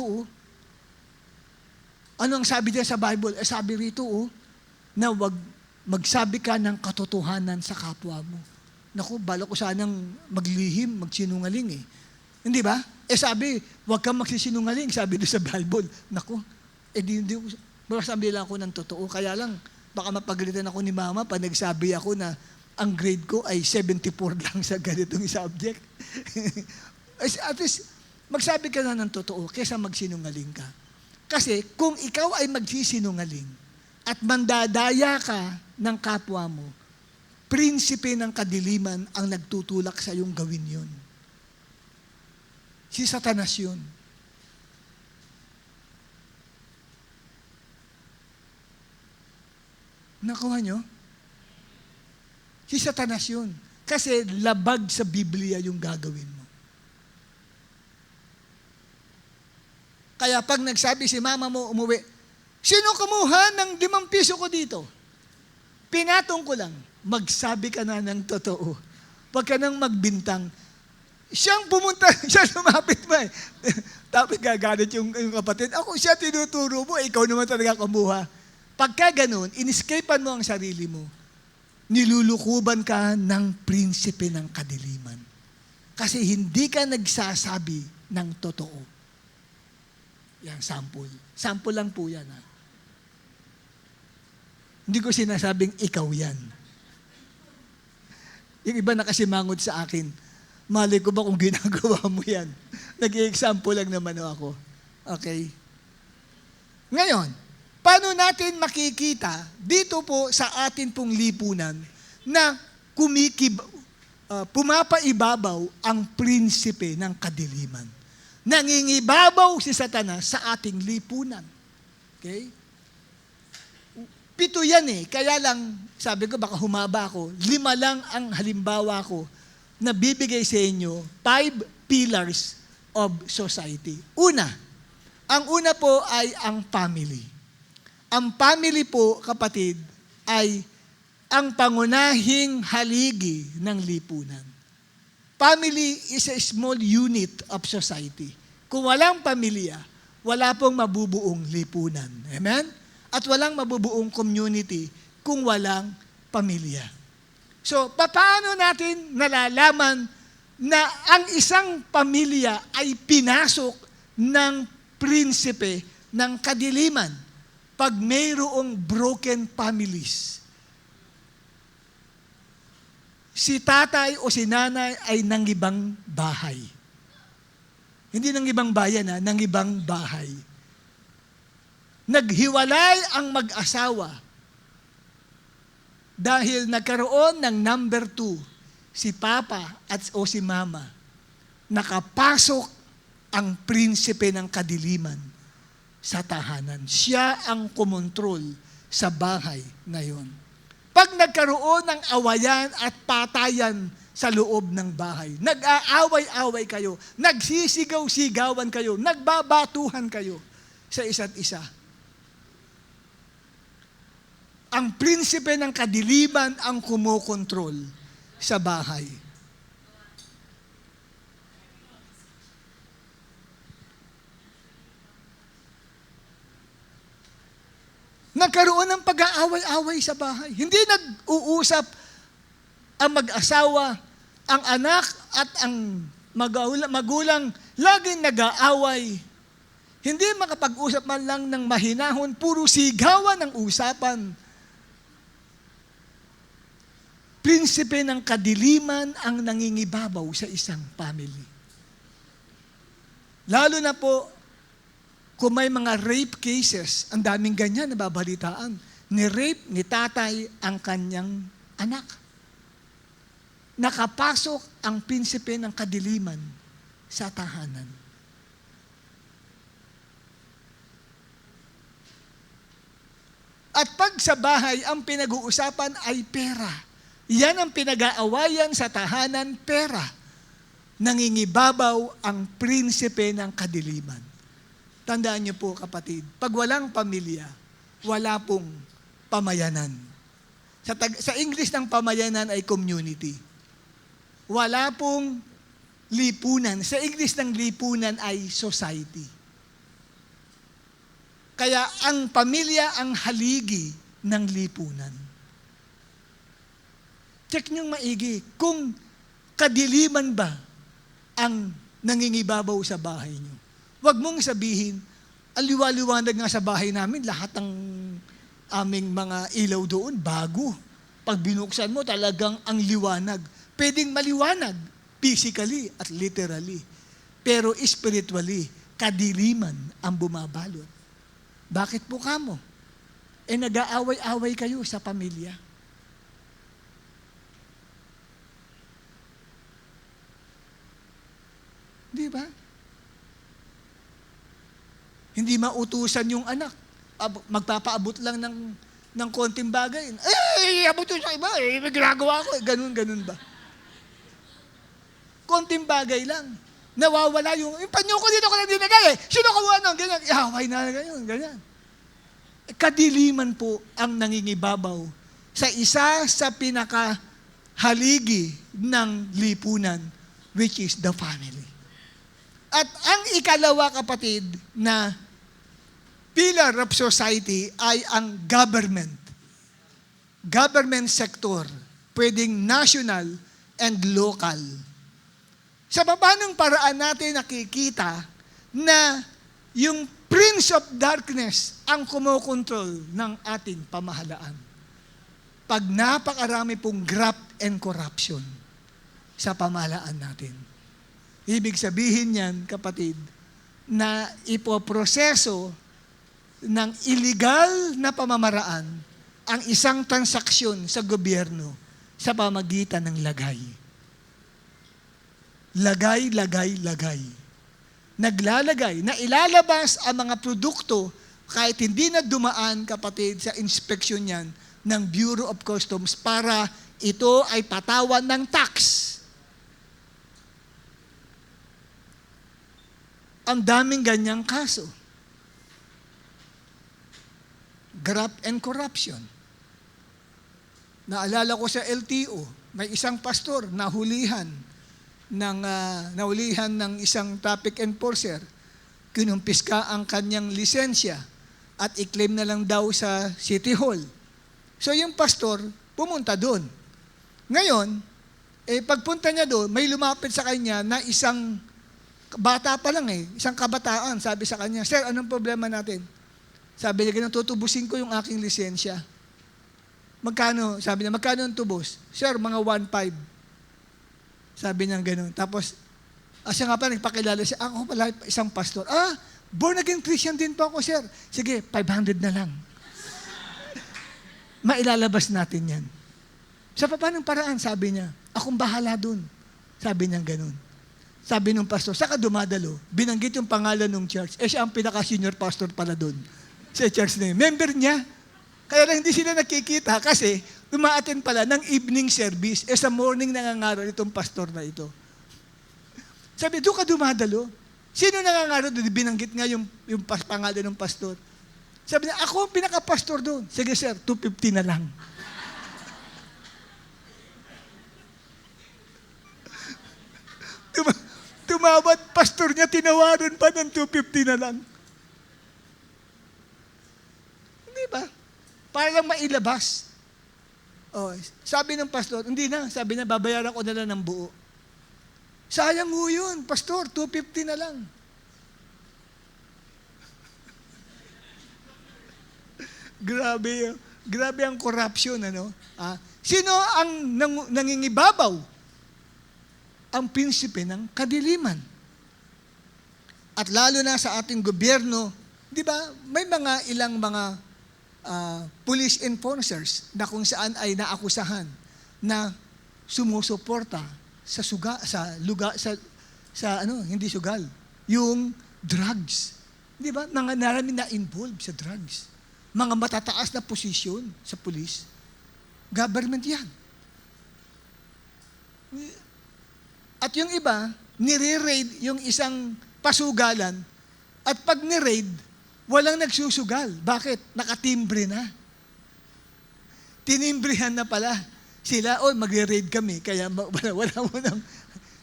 ano ang sabi diyan sa Bible? Sabi rito, na wag magsabi ka ng katotohanan sa kapwa mo. Naku, bala ko sanang maglihim, magsinungaling eh. Hindi ba? Sabi, wag kang magsisinungaling, sabi doon sa Bible. Naku, hindi ko, sabi lang ako ng totoo. Kaya lang, baka mapagalitan ako ni Mama pag nagsabi ako na ang grade ko ay 74 lang sa ganitong subject. At least, magsabi ka na ng totoo kaysa magsinungaling ka. Kasi kung ikaw ay magsisinungaling at mandadaya ka ng kapwa mo, prinsipe ng kadiliman ang nagtutulak sa iyong gawin yun. Si Satanas yun. Nakuha nyo? Si Satanas yun. Kasi labag sa Biblia yung gagawin mo. Kaya pag nagsabi si mama mo umuwi, sino kumuha ng 5 piso ko dito? Pinatong ko lang, magsabi ka na ng totoo. Huwag ka nang magbintang. Siyang pumunta, siya lumapit mo eh. Tapos gagalit yung kapatid. Ako siya tinuturo mo, ikaw naman talaga kumuha. Pagka ganun, inescapean mo ang sarili mo, nilulukuban ka ng prinsipe ng kadiliman. Kasi hindi ka nagsasabi ng totoo. Yan, sample. Sample lang po yan. Ha? Hindi ko sinasabing ikaw yan. Yung iba nakasimangot sa akin, mali ko ba kung ginagawa mo yan? Nag-i-example lang naman ako. Okay? Ngayon, paano natin makikita dito po sa atin pong lipunan na pumapaibabaw ang prinsipe ng kadiliman? Nangingibabaw si Satanas sa ating lipunan. Okay? 7 yan eh. Kaya lang, sabi ko, baka humaba ako. 5 lang ang halimbawa ko na bibigay sa inyo 5 pillars of society. Ang una po ay ang family. Ang family po, kapatid, ay ang pangunahing haligi ng lipunan. Family is a small unit of society. Kung walang pamilya, wala pong mabubuong lipunan. Amen? At walang mabubuong community kung walang pamilya. So, paano natin nalalaman na ang isang pamilya ay pinasok ng prinsipe ng kadiliman pag mayroong broken families? Si tatay o si nanay ay nangibang bahay. Hindi nangibang bayan, nangibang bahay. Naghiwalay ang mag-asawa dahil nagkaroon ng number 2, si papa o si mama. Nakapasok ang prinsipe ng kadiliman sa tahanan. Siya ang kumontrol sa bahay na yon. Pag nagkaroon ng awayan at patayan sa loob ng bahay, nag-aaway-away kayo, nagsisigaw-sigawan kayo, nagbabatuhan kayo sa isa't isa. Ang prinsipe ng kadiliman ang kumokontrol sa bahay. Nagkaroon ng pag-aaway-away sa bahay. Hindi nag-uusap ang mag-asawa, ang anak at ang magulang, laging nag-aaway. Hindi makapag-usap man lang ng mahinahon, puro sigawan ng usapan. Prinsipe ng kadiliman ang nangingibabaw sa isang family. Lalo na po, kung may mga rape cases, ang daming ganyan nababalitaan. Ni-rape ni tatay ang kanyang anak. Nakapasok ang prinsipe ng kadiliman sa tahanan. At pag sa bahay, ang pinag-uusapan ay pera. Yan ang pinag-aawayan sa tahanan, pera. Nangingibabaw ang prinsipe ng kadiliman. Tandaan niyo po, kapatid, pag walang pamilya, wala pong pamayanan. Sa English ng pamayanan ay community. Wala pong lipunan. Sa English ng lipunan ay society. Kaya ang pamilya ang haligi ng lipunan. Check niyong maigi kung kadiliman ba ang nangingibabaw sa bahay niyo. Huwag mong sabihin, ang liwa-liwanag nga sa bahay namin, lahat ng aming mga ilaw doon, bago. Pag binuksan mo, talagang ang liwanag. Pwedeng maliwanag, physically at literally. Pero spiritually, kadiliman ang bumabalot. Bakit po kamo? Nag-aaway-away kayo sa pamilya. Di ba? Hindi mautusan yung anak. Magpapaabot lang ng konting bagay. Abot yun sa iba. May ginagawa ko. Ganun ba? Konting bagay lang. Nawawala yung panyo ko dito ko lang dinagay. Sino kawa nang ganyan? Ihaway na ganyan. Kadiliman po ang nangingibabaw sa isa sa pinakahaligi ng lipunan, which is the family. At ang ikalawa, kapatid, na pillar of society ay ang government. Government sector. Pwedeng national and local. Sa paanong paraan natin nakikita na yung Prince of Darkness ang kumokontrol ng ating pamahalaan. Pag napakarami pong graft and corruption sa pamahalaan natin. Ibig sabihin yan, kapatid, na ipoproseso ng illegal na pamamaraan ang isang transaksyon sa gobyerno sa pamagitan ng lagay. Lagay. Naglalagay na ilalabas ang mga produkto kahit hindi na dumaan, kapatid, sa inspeksyon yan ng Bureau of Customs para ito ay patawan ng tax. Ang daming ganyang kaso. Graft and corruption. Naalala ko sa LTO, may isang pastor nahulihan ng isang traffic enforcer. Kinumpiska ang kanyang lisensya at i-claim na lang daw sa City Hall. So yung pastor pumunta doon. Ngayon, pagpunta niya doon, may lumapit sa kanya na isang bata pa lang isang kabataan. Sabi sa kanya, "Sir, anong problema natin?" Sabi niya, "Ganun, tutubusin ko yung aking lisensya." "Magkano?" Sabi niya, "Magkano ang tubos?" "Sir, mga 1.5." Sabi niya gano'n. Tapos, siya nga pala, nagpakilala siya, "Ako pala isang pastor." "Born again Christian din po ako, sir." "Sige, 500 na lang." Mailalabas natin yan. Sa paanong paraan, sabi niya, "Akong bahala dun." Sabi niya gano'n. Sabi nung pastor, "Saka dumadalo?" Binanggit yung pangalan ng church. Siya ang pinaka-senior pastor pala dun. Sa church na yun. Member niya. Kaya lang hindi sila nakikita kasi dumaatin pala ng evening service. Sa morning nangangaral itong pastor na ito. Sabi, "Doon ka dumadalo?" "Sino nangangaral doon?" Binanggit nga yung pangalan ng pastor. Sabi niya, "Ako ang pinaka-pastor doon." "Sige sir, 250 na lang." Tumawad, pastor niya, tinawaran pa ng 250 na lang. Hindi ba? Para lang mailabas. Sabi ng pastor, "Hindi na." Sabi niya, "Babayaran ko na lang ng buo." Sayang ho yun, pastor, 250 na lang. Grabe, grabe ang corruption, ano? Sino ang nangingibabaw? Ang prinsipe ng kadiliman. At lalo na sa ating gobyerno, di ba, may ilang mga police enforcers na kung saan ay naakusahan na sumusuporta sa hindi sugal, yung drugs. Di ba? Mga narami na involved sa drugs. Mga matataas na posisyon sa police. Government yan. At yung iba, nire-raid yung isang pasugalan at pag ni-raid, walang nagsusugal. Bakit? Nakatimbre na. Tinimbrihan na pala. Sila, magre-raid kami, kaya wala mo nang...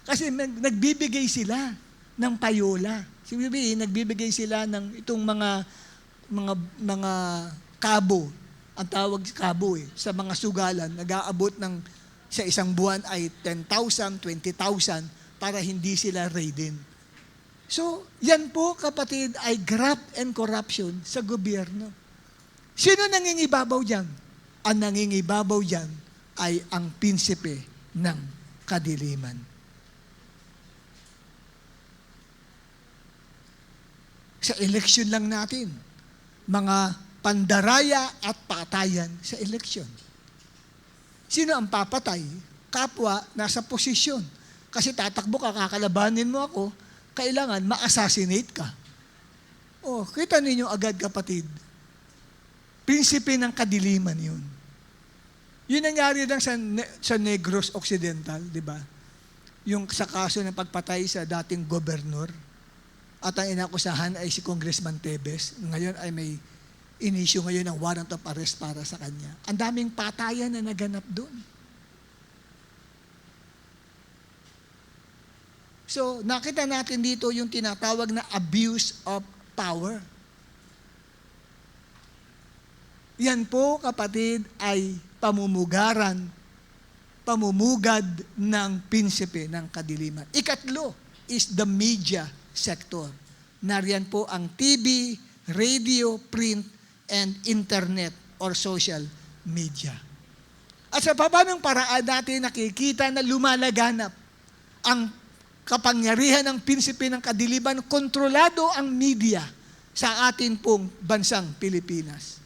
Kasi nagbibigay sila ng payola. Nagbibigay sila ng itong mga kabo. Ang tawag kabo sa mga sugalan, nag-aabot ng sa isang buwan ay 10,000, 20,000 para hindi sila raidin. So, yan po kapatid ay graft and corruption sa gobyerno. Sino nangingibabaw dyan? Ang nangingibabaw dyan ay ang prinsipe ng kadiliman. Sa eleksyon lang natin, mga pandaraya at patayan sa eleksyon. Sino ang papatay? Kapwa nasa posisyon. Kasi tatakbo ka, kakalabanin mo ako, kailangan ma-assassinate ka. Kita ninyo agad kapatid. Prinsipe ng kadiliman yun. Yun nangyari lang sa Negros Occidental, di ba? Yung sa kaso ng pagpatay sa dating gobernur. At ang inakusahan ay si Congressman Tebes. Ngayon ay may inisyu ngayon ng warrant of arrest para sa kanya. Ang daming patayan na naganap doon. So, nakita natin dito yung tinatawag na abuse of power. Yan po, kapatid, ay pamumugad ng prinsipe ng kadiliman. Ikatlo is the media sector. Nariyan po ang TV, radio, print, and internet or social media. At sa papanong paraan natin nakikita na lumalaganap ang kapangyarihan ng prinsipe ng kadiliman, kontrolado ang media sa atin pong bansang Pilipinas.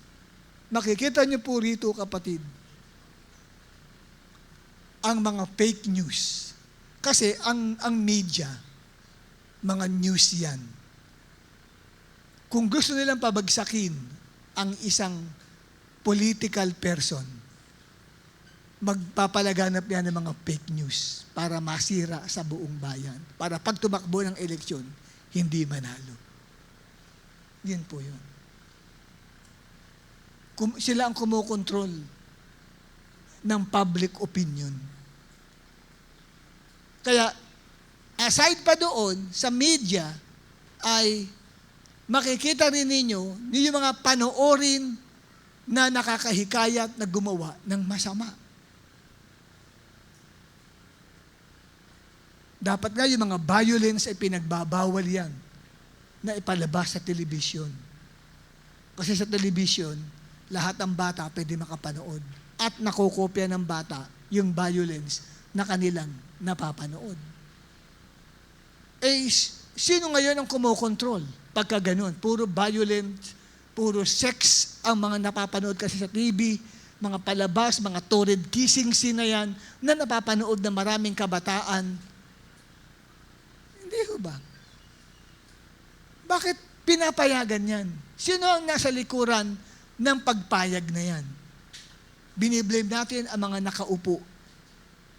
Makikita niyo po rito, kapatid, ang mga fake news. Kasi ang media, mga news yan. Kung gusto nilang pabagsakin ang isang political person, magpapalaganap yan ng mga fake news para masira sa buong bayan. Para pag tumakbo ng eleksyon, hindi manalo. Yan po yun. Sila ang kumokontrol ng public opinion. Kaya, aside pa doon, sa media, ay makikita rin ninyo yung mga panoorin na nakakahikayat na gumawa ng masama. Dapat nga yung mga violence ay pinagbabawal yan na ipalabas sa telebisyon. Kasi sa telebisyon, lahat ng bata pwede makapanood. At nakokopya ng bata yung violence na kanilang napapanood. Sino ngayon ang kumokontrol? Pagka ganun, puro violent, puro sex ang mga napapanood kasi sa TV, mga palabas, mga torrid kissing scene na yan, na napapanood ng maraming kabataan. Hindi ho ba? Bakit pinapayagan yan? Sino ang nasa likuran ng pagpayag na yan? Biniblame natin ang mga nakaupo.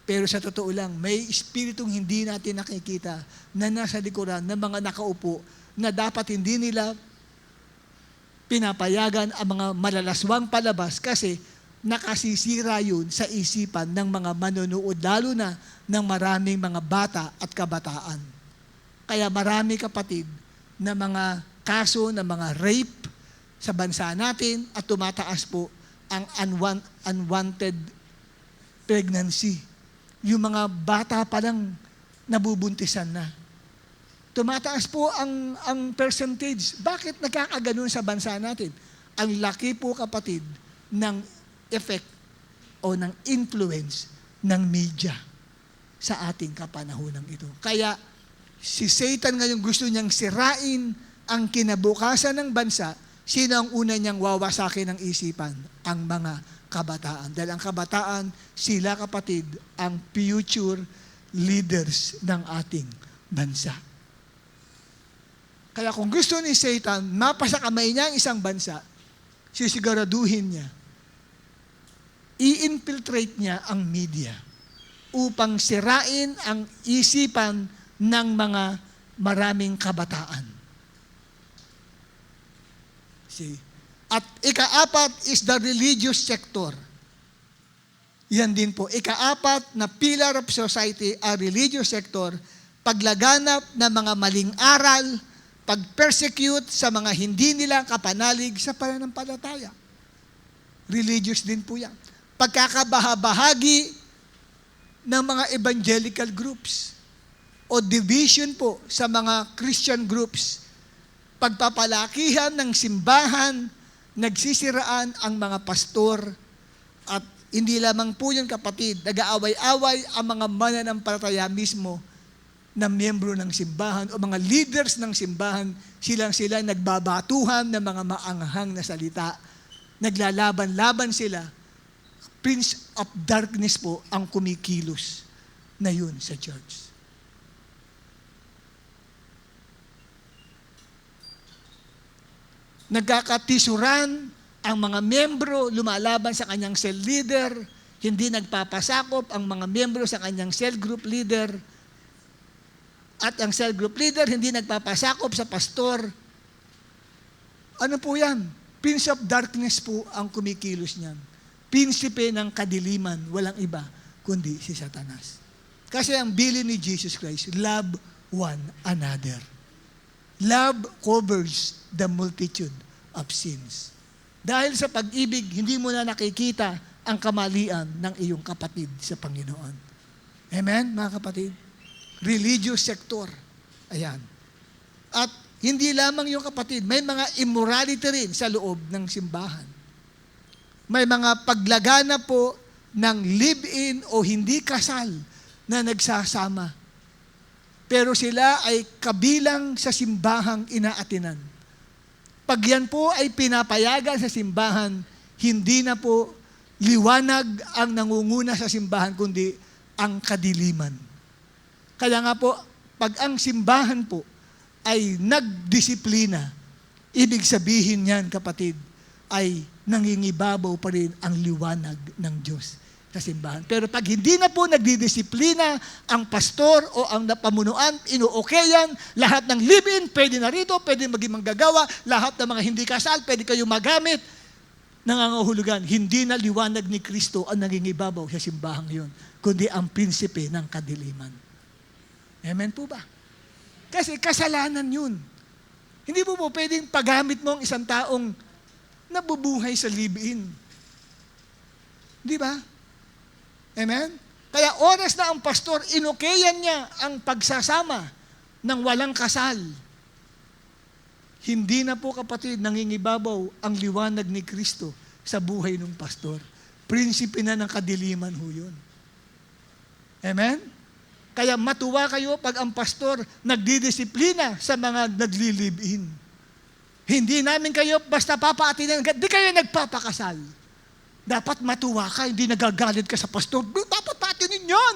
Pero sa totoo lang, may espiritong hindi natin nakikita na nasa likuran ng mga nakaupo na dapat hindi nila pinapayagan ang mga malalaswang palabas kasi nakasisira yun sa isipan ng mga manonood, lalo na ng maraming mga bata at kabataan. Kaya marami, kapatid, na mga kaso ng mga rape sa bansa natin at tumataas po ang unwanted pregnancy. Yung mga bata pa lang nabubuntisan na. Tumataas po ang percentage. Bakit nagkakaganon sa bansa natin? ang laki po kapatid ng effect o ng influence ng media sa ating kapanahonang ito. Kaya si Satan ngayon gusto niyang sirain ang kinabukasan ng bansa. Sino ang una niyang wawasakin ng isipan? Ang mga kabataan. Dahil ang kabataan, sila kapatid, ang future leaders ng ating bansa. Kaya kung gusto ni Satan, mapasa kamay niya ang isang bansa, sisiguraduhin niya, i-infiltrate niya ang media upang sirain ang isipan ng mga maraming kabataan. See? At ika-apat is the religious sector. Yan din po. Ika-apat na pillar of society, a religious sector, paglaganap ng mga maling aral, pag-persecute sa mga hindi nila kapanalig sa pananampalataya. Religious din po yan. Pagkakabahabahagi ng mga evangelical groups o division po sa mga Christian groups, pagpapalakihan ng simbahan, nagsisiraan ang mga pastor, at hindi lamang po yun kapatid, nag-aaway-away ang mga mananampalataya mismo na miyembro ng simbahan o mga leaders ng simbahan, sila nagbabatuhan ng mga maanghang na salita, naglalaban-laban sila. Prince of darkness po ang kumikilos na yun sa church. Nagkakatisuran ang mga miyembro, lumalaban sa kanyang cell leader, hindi nagpapasakop ang mga miyembro sa kanyang cell group leader, at ang cell group leader hindi nagpapasakop sa pastor. Ano po yan? Prince of darkness po ang kumikilos niyan. Prinsipe ng kadiliman, walang iba kundi si Satanas. Kasi ang bilin ni Jesus Christ, love one another. Love covers the multitude of sins. Dahil sa pag-ibig, hindi mo na nakikita ang kamalian ng iyong kapatid sa Panginoon. Amen, mga kapatid? Religious sector. Ayan. At hindi lamang yung kapatid, may mga immorality rin sa loob ng simbahan. May mga paglagana po ng live-in o hindi kasal na nagsasama. Pero sila ay kabilang sa simbahang inaatinan. Pag yan po ay pinapayagan sa simbahan, hindi na po liwanag ang nangunguna sa simbahan, kundi ang kadiliman. Kaya nga po, pag ang simbahan po ay nagdisiplina, ibig sabihin yan, kapatid, ay nangingibabaw pa rin ang liwanag ng Diyos sa simbahan. Pero pag hindi na po nagdidisiplina ang pastor o ang pamunuan, ino-okayan, lahat ng live-in, pwede na rito, pwede maging manggagawa, lahat ng mga hindi kasal, pwede kayo magamit, nangangahulugan, hindi na liwanag ni Kristo ang nangingibabaw sa simbahang yun, kundi ang prinsipe ng kadiliman. Amen po ba? Kasi kasalanan yun. Hindi po pwedeng paggamit mo ang isang taong nabubuhay sa live-in. Di ba? Amen? Kaya oras na ang pastor, inokayan niya ang pagsasama ng walang kasal. Hindi na po kapatid, nangingibabaw ang liwanag ni Kristo sa buhay ng pastor. Prinsipe na ng kadiliman ho yun. Amen? Kaya matuwa kayo pag ang pastor nagdidisiplina sa mga nagli-live-in. Hindi namin kayo basta papaatinan, di kayo nagpapakasal. Dapat matuwa ka, hindi nagagalit ka sa pastor. Dapat patinin yun.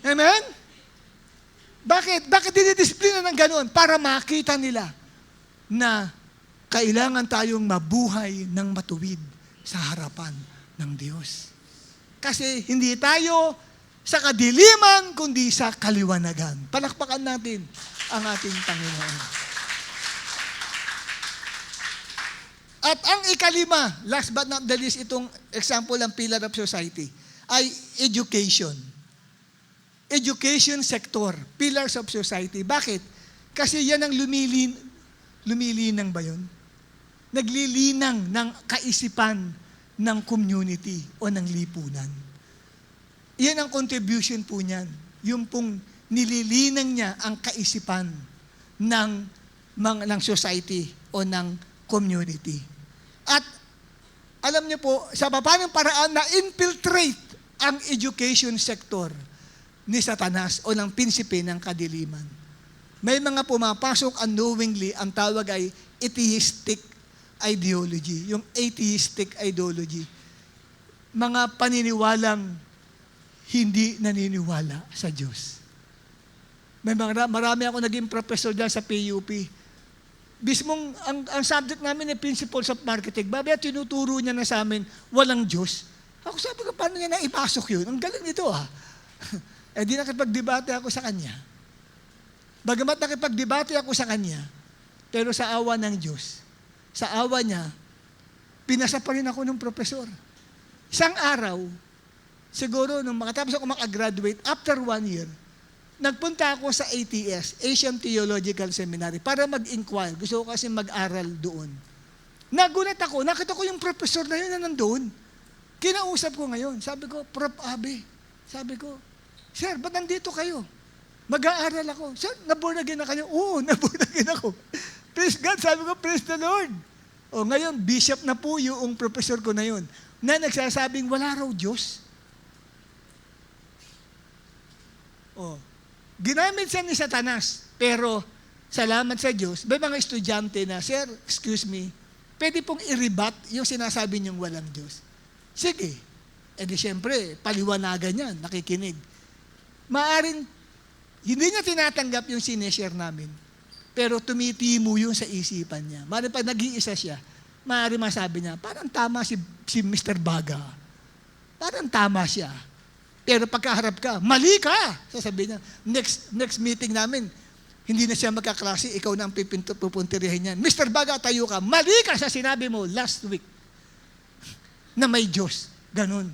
Amen? Bakit? Bakit dinidisiplina ng ganoon? Para makita nila na kailangan tayong mabuhay ng matuwid sa harapan ng Diyos. Kasi hindi tayo sa kadiliman, kundi sa kaliwanagan. Palakpakan natin ang ating Panginoon. At ang ikalima, last but not the least, itong example ng pillar of society, ay education. Education sector, pillars of society. Bakit? Kasi yan ang lumilinang ba yun? Naglilinang ng kaisipan ng community o ng lipunan. Yan ang contribution po niyan. Yung pong nililinang niya ang kaisipan ng society o ng community. At alam niyo po, sa paanong paraan na infiltrate ang education sector ni Satanas o ng prinsipe ng kadiliman. May mga pumapasok unknowingly, ang tawag ay atheistic ideology, yung atheistic ideology. Mga paniniwalang hindi naniniwala sa Diyos. Marami ako naging professor dyan sa PUP. Bismong, ang subject namin ay Principles of Marketing. Babaya tinuturo niya na sa amin, walang Diyos. Ako sabi ko, paano niya naipasok yun? Ang galing nito di nakipagdebate ako sa kanya. Bagamat nakipagdebate ako sa kanya, pero sa awa ng Diyos, sa awa niya, pinasa pa rin ako ng profesor. Isang araw, siguro nung makatapos ako makagraduate, after 1 year, nagpunta ako sa ATS, Asian Theological Seminary, para mag-inquire. Gusto ko kasi mag-aral doon. Nagulat ako, nakita ko yung professor na yun na nandoon. Kinausap ko ngayon. Sabi ko, Prof. Abe, sabi ko, Sir, ba't nandito kayo? Mag-aaral ako. Sir, na-born again na kayo? Oo, na-born again ako. Praise God, sabi ko, praise the Lord. O ngayon, bishop na po yung professor ko na yun, na nagsasabing wala raw Diyos. O, ginamit siya ni Satanas, pero salamat sa Diyos, may mga estudyante na, Sir, excuse me, pwede pong i-rebat yung sinasabi niyong walang Diyos. Sige. Di siyempre, paliwanagan yan, nakikinig. Maaring, hindi niya tinatanggap yung sineshare namin, pero tumitimo yun sa isipan niya. Maaring pag nag-iisa siya, maaring masabi niya, parang tama si Mr. Baga. Parang tama siya. Pero pagkaharap ka, mali ka! Sasabihin niya, next meeting namin, hindi na siya magkaklase, ikaw na ang pupuntirihin niyan. Mr. Baga, tayo ka. Mali ka sa sinabi mo last week na may Diyos. Ganun.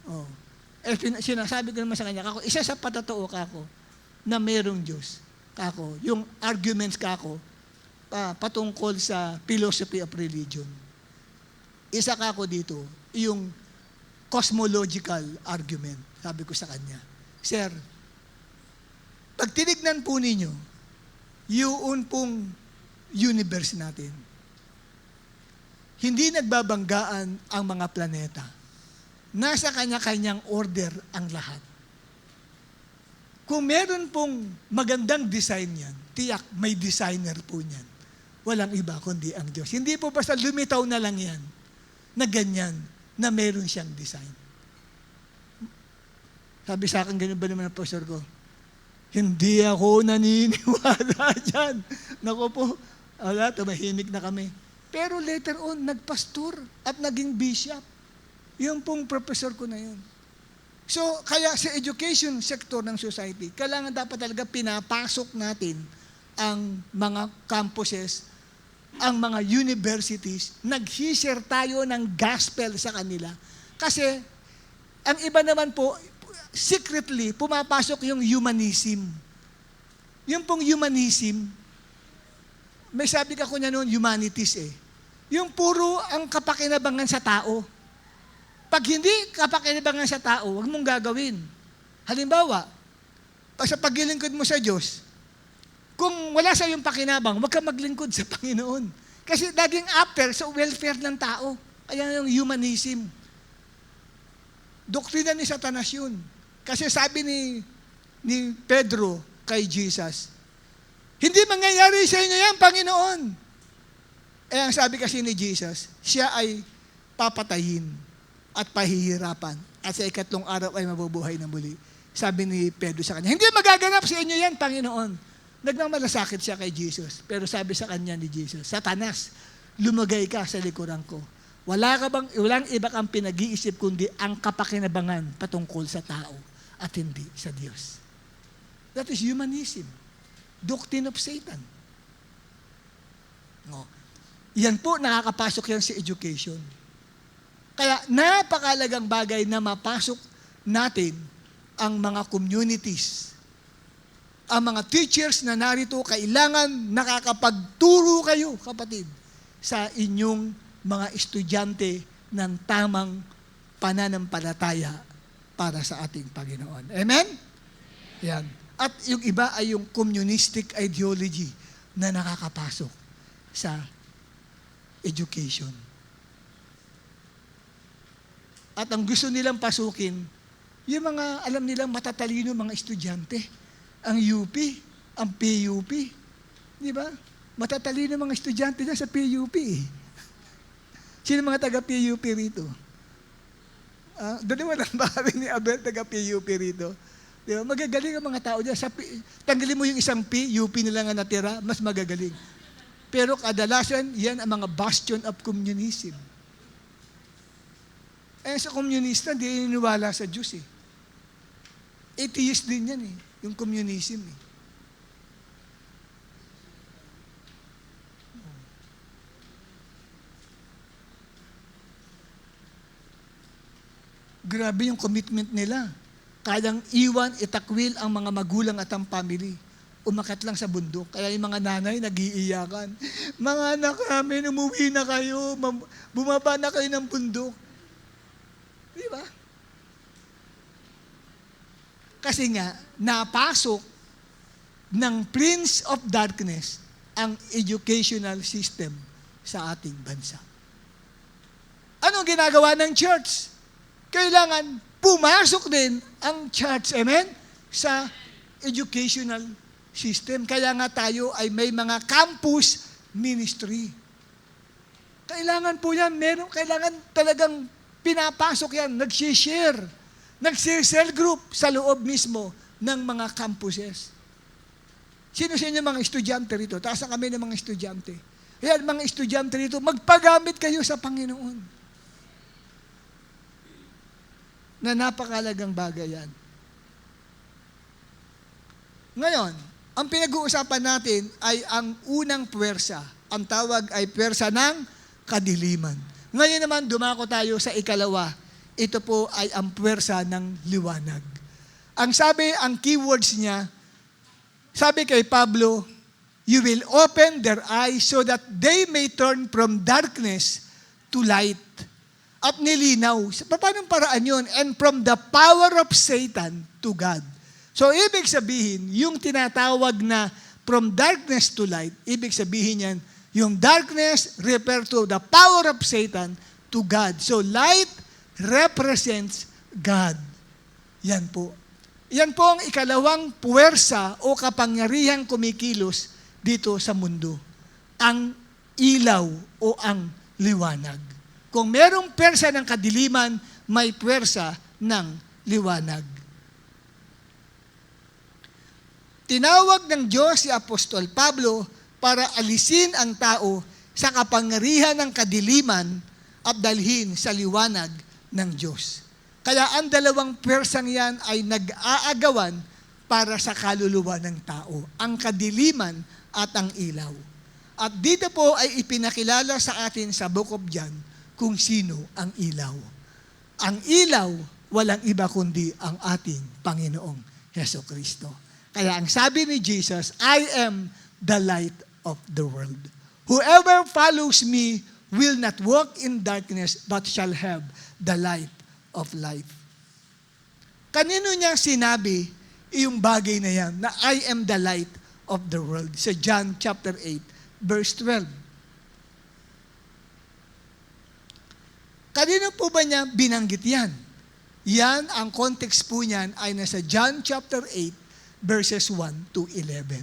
Oh. Sinasabi ko naman sa kanya, kako, isa sa patotoo kako na mayroong Diyos. Kako, yung arguments kako patungkol sa philosophy of religion. Isa kako dito, yung cosmological argument. Sabi ko sa kanya, Sir, pag tinignan po ninyo, yun pong universe natin, hindi nagbabanggaan ang mga planeta. Nasa kanya-kanyang order ang lahat. Kung meron pong magandang design yan, tiyak may designer po niyan. Walang iba kundi ang Diyos. Hindi po basta lumitaw na lang yan, na ganyan, na meron siyang design. Sabi sa akin, ganun ba naman ang pastor ko? Hindi ako naniniwala dyan. Naku po, wala, tumahimik na kami. Pero later on, nagpastor at naging bishop. Yung pong professor ko na yun. So, kaya sa education sector ng society, kailangan dapat talaga pinapasok natin ang mga campuses, ang mga universities, nag-share tayo ng gospel sa kanila. Kasi, ang iba naman po, secretly, pumapasok yung humanism. Yung pong humanism, may sabi ka ko niya noon, humanities Yung puro ang kapakinabangan sa tao. Pag hindi kapakinabangan sa tao, huwag mong gagawin. Halimbawa, sa paglilingkod mo sa Diyos, kung wala sa iyong pakinabang, huwag ka maglingkod sa Panginoon. Kasi laging after sa welfare ng tao. Kaya yung humanism. Doktrina ni Satanas yun. Kasi sabi ni Pedro kay Jesus, hindi mangyayari sa inyo yan, Panginoon. Ang sabi kasi ni Jesus, siya ay papatayin at pahihirapan. At sa ikatlong araw ay mabubuhay na muli. Sabi ni Pedro sa kanya, hindi magaganap sa inyo yan, Panginoon. Nagmamalasakit siya kay Jesus. Pero sabi sa kanya ni Jesus, Satanas, lumagay ka sa likuran ko. Walang iba kang pinag-iisip kundi ang kapakinabangan patungkol sa tao at hindi sa Diyos. That is humanism. Doctrine of Satan. No. Yan po, nakakapasok yan sa education. Kaya napakalagang bagay na mapasok natin ang mga communities. Ang mga teachers na narito, kailangan nakakapagturo kayo, kapatid, sa inyong mga estudyante ng tamang pananampalataya para sa ating Panginoon. Amen? Yan. At yung iba ay yung communistic ideology na nakakapasok sa education. At ang gusto nilang pasukin, yung mga alam nilang matatalino mga estudyante, ang UP, ang PUP. Di ba? Matatalino mga estudyante na sa PUP. Sino mga taga-PUP rito? Dalawa lang ba kami ni Abel taga-PUP rito? Di ba? Magagaling ang mga tao dyan. Tanggalin mo yung isang P, UP nila nga natira, mas magagaling. Pero kadalasan, yan ang mga bastion of communism. Sa komunista, hindi niniwala sa Diyos eh. Atheist din yan eh, yung communism eh. Grabe yung commitment nila. Kayang iwan, itakwil ang mga magulang at ang family. Umakyat lang sa bundok. Kaya yung mga nanay nag-iiyakan. Mga anak namin, umuwi na kayo. Bumaba na kayo ng bundok. Di ba? Kasi nga, napasok ng Prince of Darkness ang educational system sa ating bansa. Anong ginagawa ng church? Kailangan pumasok din ang church, amen, sa educational system. Kaya nga tayo ay may mga campus ministry. Kailangan po yan, kailangan talagang pinapasok yan, nag-share, nag-cell group sa loob mismo ng mga campuses. Sino sa inyo mga estudyante rito? Taasan kami ng mga estudyante. Yan, mga estudyante rito, magpagamit kayo sa Panginoon. Na napakalagang bagay yan. Ngayon, ang pinag-uusapan natin ay ang unang puwersa. Ang tawag ay puwersa ng kadiliman. Ngayon naman, dumako tayo sa ikalawa. Ito po ay ang puwersa ng liwanag. Ang sabi, ang keywords niya, sabi kay Pablo, you will open their eyes so that they may turn from darkness to light. At nilinaw. Paano paraan yun? And from the power of Satan to God. So, ibig sabihin, yung tinatawag na from darkness to light, ibig sabihin yan, yung darkness refer to the power of Satan to God. So, light represents God. Yan po. Yan po ang ikalawang puwersa o kapangyarihang kumikilos dito sa mundo. Ang ilaw o ang liwanag. Kung merong puwersa ng kadiliman, may puwersa ng liwanag. Tinawag ng Diyos si Apostol Pablo para alisin ang tao sa kapangyarihan ng kadiliman at dalhin sa liwanag ng Diyos. Kaya ang dalawang puwersang yan ay nag-aagawan para sa kaluluwa ng tao, ang kadiliman at ang ilaw. At dito po ay ipinakilala sa atin sa Book of John kung sino ang ilaw. Ang ilaw, walang iba kundi ang ating Panginoong Hesukristo. Kaya ang sabi ni Jesus, I am the light of the world. Whoever follows me will not walk in darkness but shall have the light of life. Kanino niya sinabi yung bagay na yan, na I am the light of the world? Sa John chapter 8, verse 12. Kanino po ba niya binanggit yan? Yan, ang context po niyan ay nasa John chapter 8, verses 1 to 11.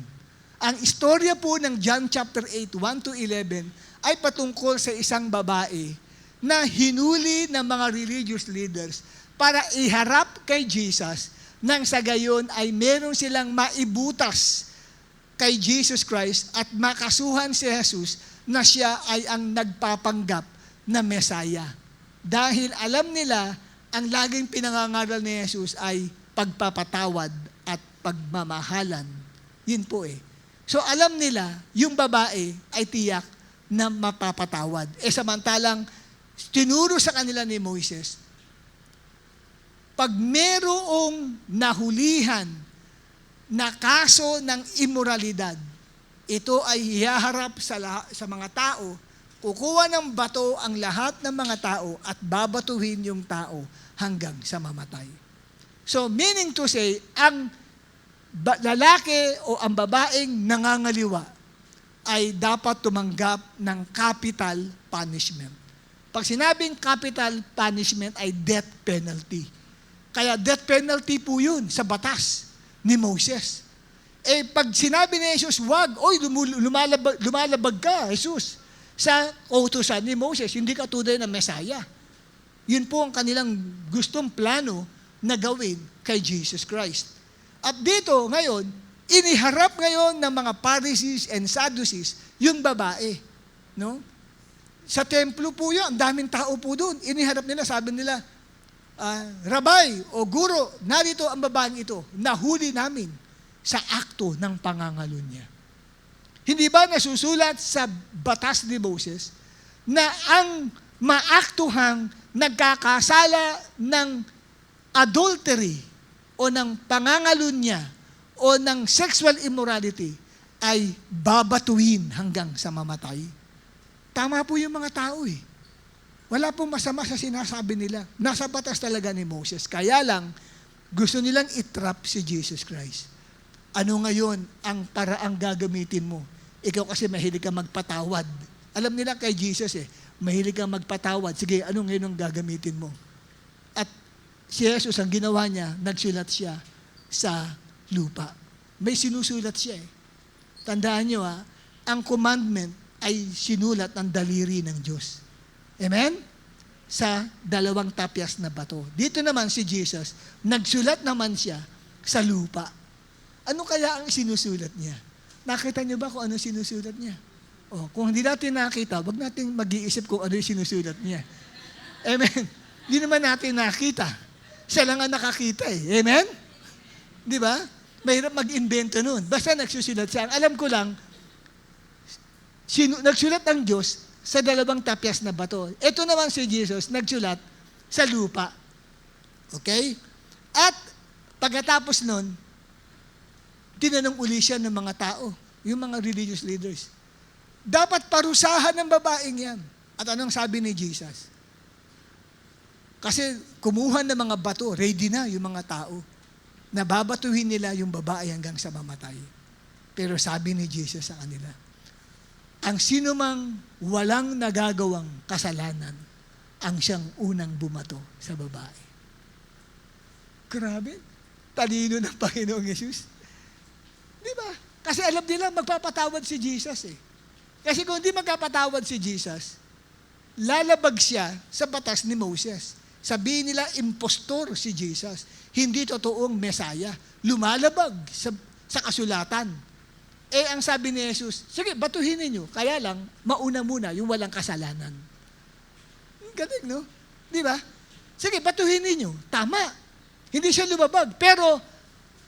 Ang istorya po ng John chapter 8, 1 to 11 ay patungkol sa isang babae na hinuli ng mga religious leaders para iharap kay Jesus nang sa gayon ay meron silang maibutas kay Jesus Christ at makasuhan si Jesus na siya ay ang nagpapanggap na Mesaya. Dahil alam nila, ang laging pinangangaral ni Jesus ay pagpapatawad at pagmamahalan. Yun po eh. So alam nila, yung babae ay tiyak na mapapatawad. Samantalang, tinuro sa kanila ni Moises, pag merong nahulihan na kaso ng immoralidad, ito ay hihaharap sa mga tao, kukuha ng bato ang lahat ng mga tao at babatuhin yung tao hanggang sa mamatay. So, meaning to say, ang lalaki o ang babaeng nangangaliwa ay dapat tumanggap ng capital punishment. Pag sinabing capital punishment ay death penalty. Kaya death penalty po yun sa batas ni Moses. Pag sinabi ni Jesus, wag, lumalabag ka, Jesus, sa utusan ni Moses, hindi ka tunay na Messiah. Yun po ang kanilang gustong plano na gawin kay Jesus Christ. At dito, ngayon, iniharap ngayon ng mga Pharisees and Sadducees yung babae. No? Sa templo po yun, ang daming tao po doon. Iniharap nila, sabi nila, Rabay o Guro, narito ang babaeng ito, nahuli namin sa akto ng pangangalunya. Hindi ba nasusulat sa batas ni Moses na ang maaktuhang nagkakasala ng adultery o ng pangangalunya o ng sexual immorality ay babatuhin hanggang sa mamatay? Tama po yung mga tao eh. Wala pong masama sa sinasabi nila. Nasa batas talaga ni Moses. Kaya lang, gusto nilang itrap si Jesus Christ. Ano ngayon ang paraang gagamitin mo? Ikaw kasi mahilig ka magpatawad. Alam nila kay Jesus mahilig ka magpatawad. Sige, ano ngayon ang gagamitin mo? At si Jesus, ang ginawa niya, nagsulat siya sa lupa. May sinusulat siya Tandaan niyo ang commandment ay sinulat ng daliri ng Diyos. Amen? Sa 2 tapyas na bato. Dito naman si Jesus, nagsulat naman siya sa lupa. Ano kaya ang sinusulat niya? Nakita niyo ba kung ano sinusulat niya? Kung hindi natin nakita, wag natin mag-iisip kung ano yung sinusulat niya. Amen? Hindi naman natin nakita. Siya lang ang nakakita Amen? Di ba? Mahirap mag-invento nun. Basta nagsusulat siya. Ang alam ko lang, nagsulat ang Diyos sa 2 tapyas na bato. Ito naman si Jesus, nagsulat sa lupa. Okay? At pagkatapos nun, tinanong uli siya ng mga tao, yung mga religious leaders. Dapat parusahan ng babaeng yan. At anong sabi ni Jesus? Kasi kumuha ng mga bato, ready na yung mga tao. Nababatuhin nila yung babae hanggang sa mamatay. Pero sabi ni Jesus sa kanila, ang sinumang walang nagagawang kasalanan, ang siyang unang bumato sa babae. Grabe. Talino ng Panginoong Yesus. Di ba? Kasi alam nila, magpapatawad si Jesus Kasi kung hindi magpapatawad si Jesus, lalabag siya sa batas ni Moses. Sabihin nila, impostor si Jesus. Hindi totoong Mesaya. Lumalabag sa kasulatan. Ang sabi ni Jesus, sige, batuhin ninyo. Kaya lang, mauna muna yung walang kasalanan. Galing, no? Di ba? Sige, batuhin ninyo. Tama. Hindi siya lumabag. Pero,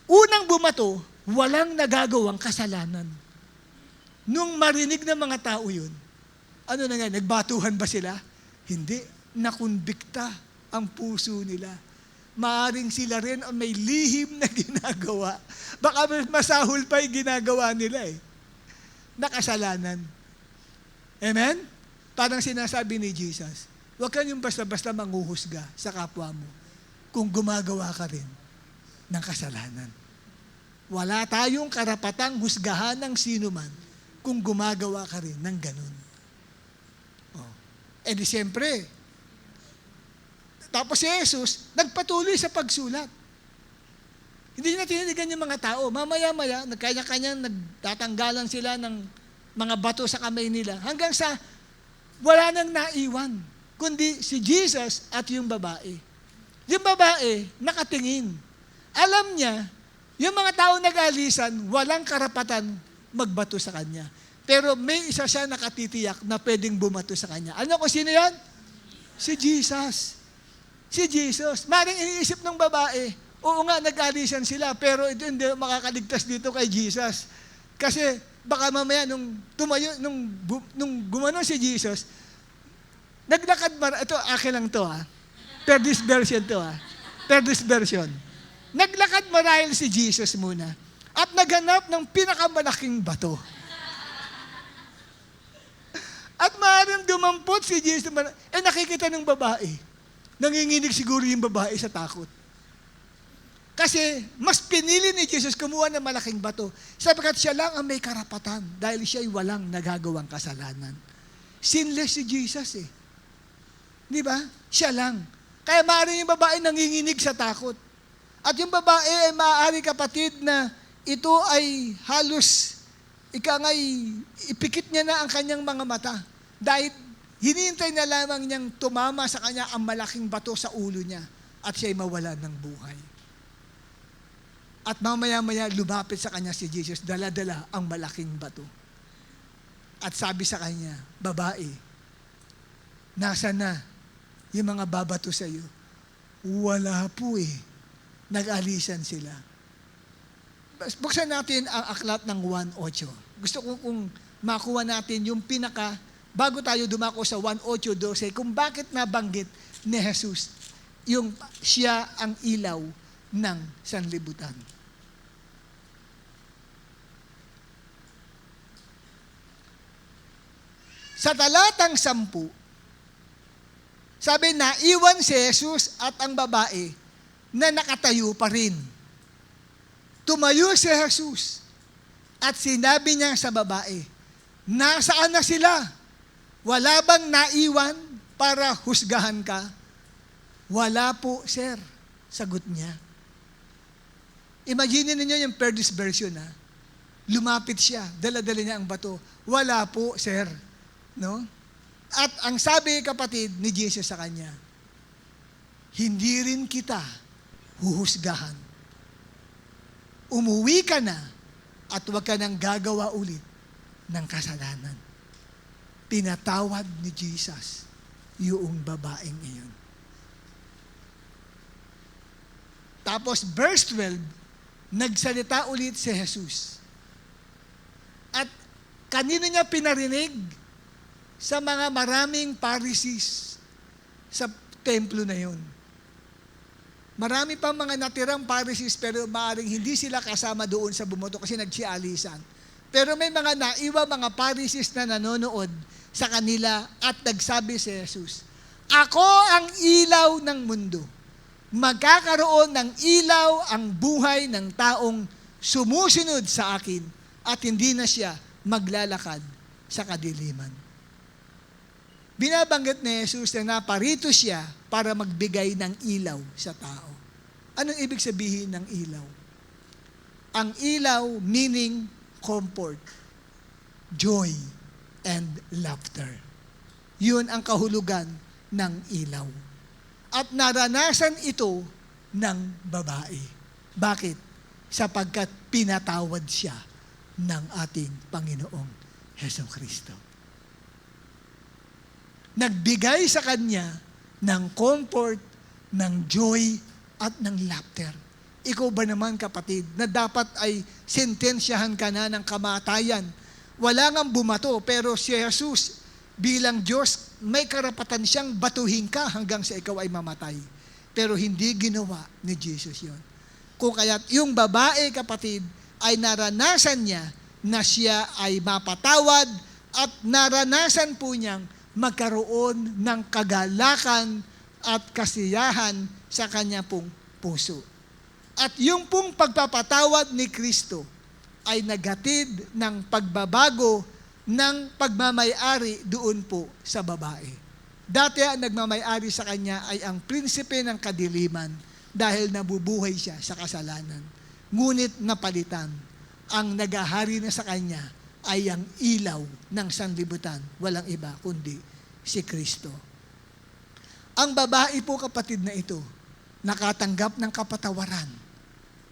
unang bumato, walang nagagawang kasalanan. Nung marinig ng mga tao yun, ano na nga, nagbatuhan ba sila? Hindi. Nakonbikta ang puso nila. Maaring sila rin ang may lihim na ginagawa. Baka masahol pa yung ginagawa nila Nakasalanan. Amen? Parang sinasabi ni Jesus, huwag ka yung basta-basta manghuhusga sa kapwa mo kung gumagawa ka rin ng kasalanan. Wala tayong karapatang husgahan ng sino man kung gumagawa ka rin ng ganun. Di siyempre, tapos si Jesus, nagpatuloy sa pagsulat. Hindi na tinitigan yung mga tao. Mamaya-maya, kanya-kanya nagtatanggalan sila ng mga bato sa kamay nila hanggang sa wala nang naiwan, kundi si Jesus at yung babae. Yung babae, nakatingin. Alam niya, yung mga tao nag-alisan, walang karapatan magbato sa kanya. Pero may isa siya nakatitiyak na pwedeng bumato sa kanya. Ano kung sino yan? Si Jesus. Si Jesus. Maring iniisip ng babae, oo nga, nag-alisan sila, pero ito hindi makakaligtas dito kay Jesus. Kasi baka mamaya nung gumano si Jesus, naglakad ito akin lang to per this version to per this version. Naglakad marahil si Jesus muna at naghanap ng pinakamalaking bato. At maaaring dumampot si Jesus, nakikita ng babae. Nanginginig siguro yung babae sa takot. Kasi mas pinili ni Jesus kumuha ng malaking bato sapagkat siya lang ang may karapatan dahil siya ay walang nagagawang kasalanan. Sinless si Jesus eh. Di ba? Siya lang. Kaya maaari yung babae nanginginig sa takot. At yung babae ay maaari kapatid na ito ay halos ipikit niya na ang kanyang mga mata. Dahil hinihintay na lamang niyang tumama sa kanya ang malaking bato sa ulo niya at siya'y mawala ng buhay. At mamaya-maya lumapit sa kanya si Jesus, dala-dala ang malaking bato. At sabi sa kanya, babae, nasa na yung mga babato sa iyo? Wala po eh. Nag-alisan sila. Buksan natin ang aklat ng 1:8. Gusto ko kung makuha natin yung bago tayo dumako sa 1:8-12, kung bakit nabanggit ni Jesus yung siya ang ilaw ng sanlibutan. Sa talatang 10, sabi na, iwan si Jesus at ang babae na nakatayo pa rin. Tumayo si Jesus at sinabi niya sa babae, nasaan na sila? Wala bang naiwan para husgahan ka? Wala po, sir. Sagot niya. Imagine ninyo yung Perdis version ha. Lumapit siya, dala-dala niya ang bato. Wala po, sir. No? At ang sabi kapatid ni Jesus sa kanya, hindi rin kita huhusgahan. Umuwi ka na at huwag ka nang gagawa ulit ng kasalanan. Pinatawad ni Jesus yung babaeng iyon. Tapos verse 12, nagsalita ulit si Jesus. At kanino niya pinarinig? Sa mga maraming Pharisees sa templo na yun. Marami pang mga natirang Pharisees pero maaaring hindi sila kasama doon sa bumoto kasi nagsialisan. Pero may mga naiwa mga Pharisees na nanonood sa kanila at nagsabi si Jesus, ako ang ilaw ng mundo. Magkakaroon ng ilaw ang buhay ng taong sumusunod sa akin at hindi na siya maglalakad sa kadiliman. Binabanggit ni Jesus na naparito siya para magbigay ng ilaw sa tao. Anong ibig sabihin ng ilaw? Ang ilaw meaning comfort, joy, and laughter. Yun ang kahulugan ng ilaw. At naranasan ito ng babae. Bakit? Sapagkat pinatawad siya ng ating Panginoong Hesukristo. Nagbigay sa kanya ng comfort, ng joy, at ng laughter. Ikaw ba naman kapatid, na dapat ay sentensyahan ka na ng kamatayan? Wala ngang bumato, pero si Jesus bilang Diyos, may karapatan siyang batuhin ka hanggang sa ikaw ay mamatay. Pero hindi ginawa ni Jesus yon. Kung kaya't yung babae kapatid, ay naranasan niya na siya ay mapatawad at naranasan po niyang magkaroon ng kagalakan at kasiyahan sa kanya pong puso. At yung pong pagpapatawad ni Kristo ay naghatid ng pagbabago ng pagmamayari doon po sa babae. Dati ang nagmamayari sa kanya ay ang prinsipe ng kadiliman dahil nabubuhay siya sa kasalanan. Ngunit napalitan, ang nagahari na sa kanya ay ang ilaw ng sanlibutan, walang iba kundi si Kristo. Ang babae po kapatid na ito, nakatanggap ng kapatawaran,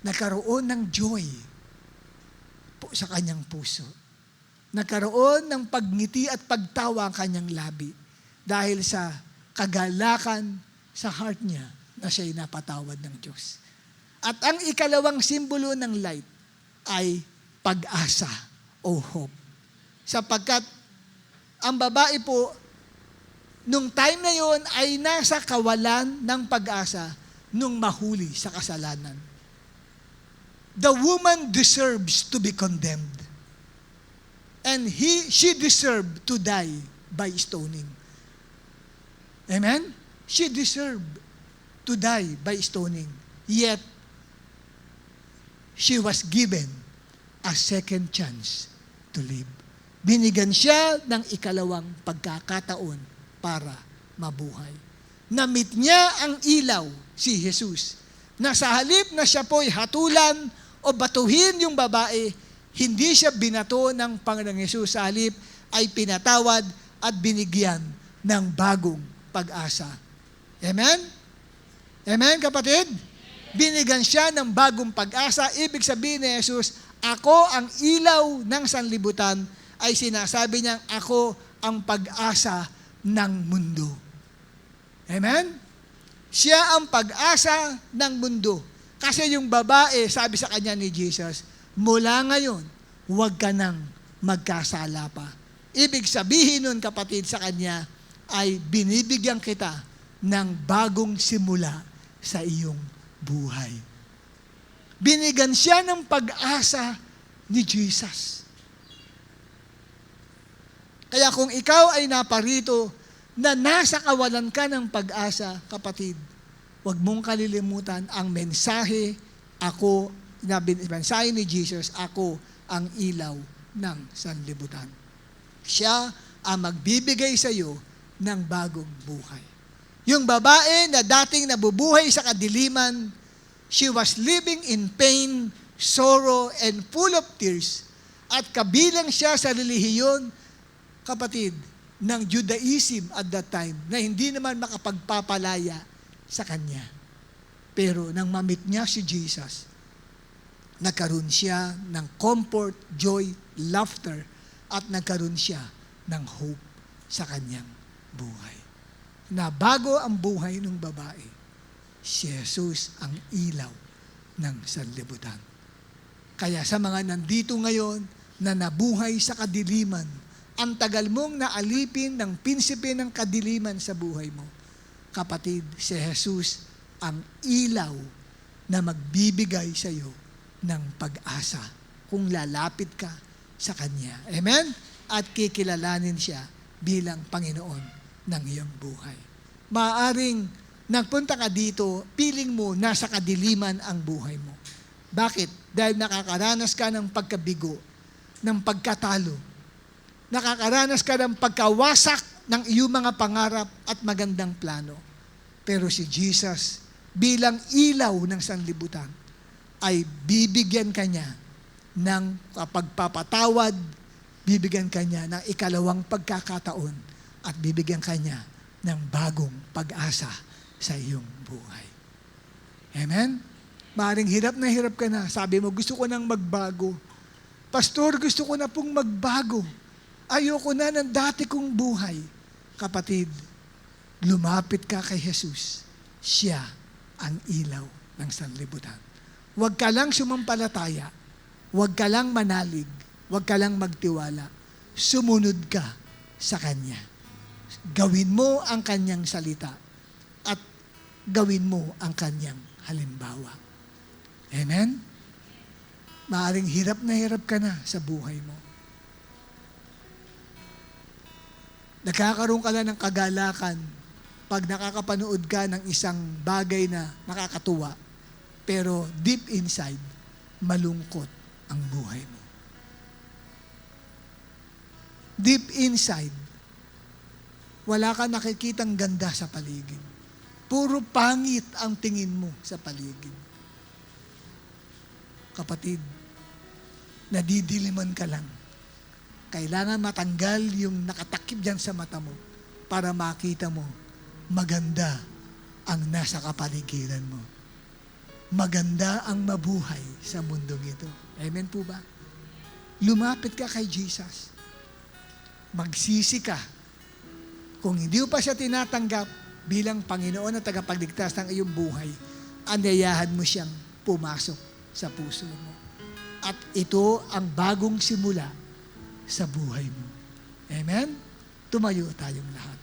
nagkaroon ng joy po sa kanyang puso. Nagkaroon ng pagngiti at pagtawa ang kanyang labi dahil sa kagalakan sa heart niya na siya'y napatawad ng Diyos. At ang ikalawang simbolo ng light ay pag-asa o hope. Sapagkat ang babae po, nung time na yon ay nasa kawalan ng pag-asa nung mahuli sa kasalanan. The woman deserves to be condemned. And she deserved to die by stoning. Amen? She deserved to die by stoning. Yet, she was given a second chance to live. Binigyan siya ng ikalawang pagkakataon para mabuhay. Namit niya ang ilaw, si Jesus, na sa halip na siya po'y hatulan o batuhin yung babae, hindi siya binato ng Panginoong Hesus. Sa halip ay pinatawad at binigyan ng bagong pag-asa. Amen? Amen, kapatid? Binigyan siya ng bagong pag-asa. Ibig sabihin ni Jesus, ako ang ilaw ng sanlibutan, ay sinasabi niyang ako ang pag-asa ng mundo. Amen? Siya ang pag-asa ng mundo. Kasi yung babae, sabi sa kanya ni Jesus, mula ngayon, huwag ka nang magkasala pa. Ibig sabihin nun, kapatid, sa kanya, ay binibigyan kita ng bagong simula sa iyong buhay. Binigyan siya ng pag-asa ni Jesus. Kaya kung ikaw ay naparito na nasa kawalan ka ng pag-asa, kapatid, huwag mong kalilimutan ang mensahe, mensahe ni Jesus, ako ang ilaw ng sanlibutan. Siya ang magbibigay sa iyo ng bagong buhay. Yung babae na dating nabubuhay sa kadiliman, she was living in pain, sorrow, and full of tears. At kabilang siya sa relihiyon, kapatid, ng Judaism at that time, na hindi naman makapagpapalaya sa kanya. Pero nang mamit niya si Jesus, nagkaroon siya ng comfort, joy, laughter, at nagkaroon siya ng hope sa kanyang buhay. Na bago ang buhay ng babae, si Jesus ang ilaw ng sanlibutan. Kaya sa mga nandito ngayon na nabuhay sa kadiliman, ang tagal mong naalipin ng prinsipe ng kadiliman sa buhay mo, kapatid, si Jesus ang ilaw na magbibigay sa iyo ng pag-asa kung lalapit ka sa Kanya. Amen? At kikilalanin siya bilang Panginoon ng iyong buhay. Maaaring nagpunta ka dito, piling mo nasa kadiliman ang buhay mo. Bakit? Dahil nakakaranas ka ng pagkabigo, ng pagkatalo, nakakaranas ka ng pagkawasak ng iyong mga pangarap at magandang plano. Pero si Jesus, bilang ilaw ng sanlibutan, ay bibigyan ka niya ng pagpapatawad, bibigyan ka niya ng ikalawang pagkakataon, at bibigyan ka niya ng bagong pag-asa sa iyong buhay. Amen? Maaaring hirap na hirap ka na. Sabi mo, gusto ko nang magbago. Pastor, gusto ko na pong magbago. Ayoko na ng dati kong buhay. Kapatid, lumapit ka kay Jesus. Siya ang ilaw ng sanlibutan. Huwag ka lang sumampalataya. Huwag ka lang manalig. Huwag ka lang magtiwala. Sumunod ka sa Kanya. Gawin mo ang Kanyang salita at gawin mo ang Kanyang halimbawa. Amen? Maaring hirap na hirap ka na sa buhay mo. Nagkakaroon ka na ng kagalakan pag nakakapanood ka ng isang bagay na nakakatuwa, pero deep inside, malungkot ang buhay mo. Deep inside, wala ka nakikitang ganda sa paligid. Puro pangit ang tingin mo sa paligid. Kapatid, nadidiliman ka lang. Kailangan matanggal yung nakatakip dyan sa mata mo para makita mo maganda ang nasa kapaligiran mo. Maganda ang mabuhay sa mundong ito. Amen po ba? Lumapit ka kay Jesus. Magsisi ka. Kung hindi mo pa siya tinatanggap bilang Panginoon at tagapagligtas ng iyong buhay, anyayahan mo siyang pumasok sa puso mo. At ito ang bagong simula sa buhay mo. Amen? Tumayo tayong lahat.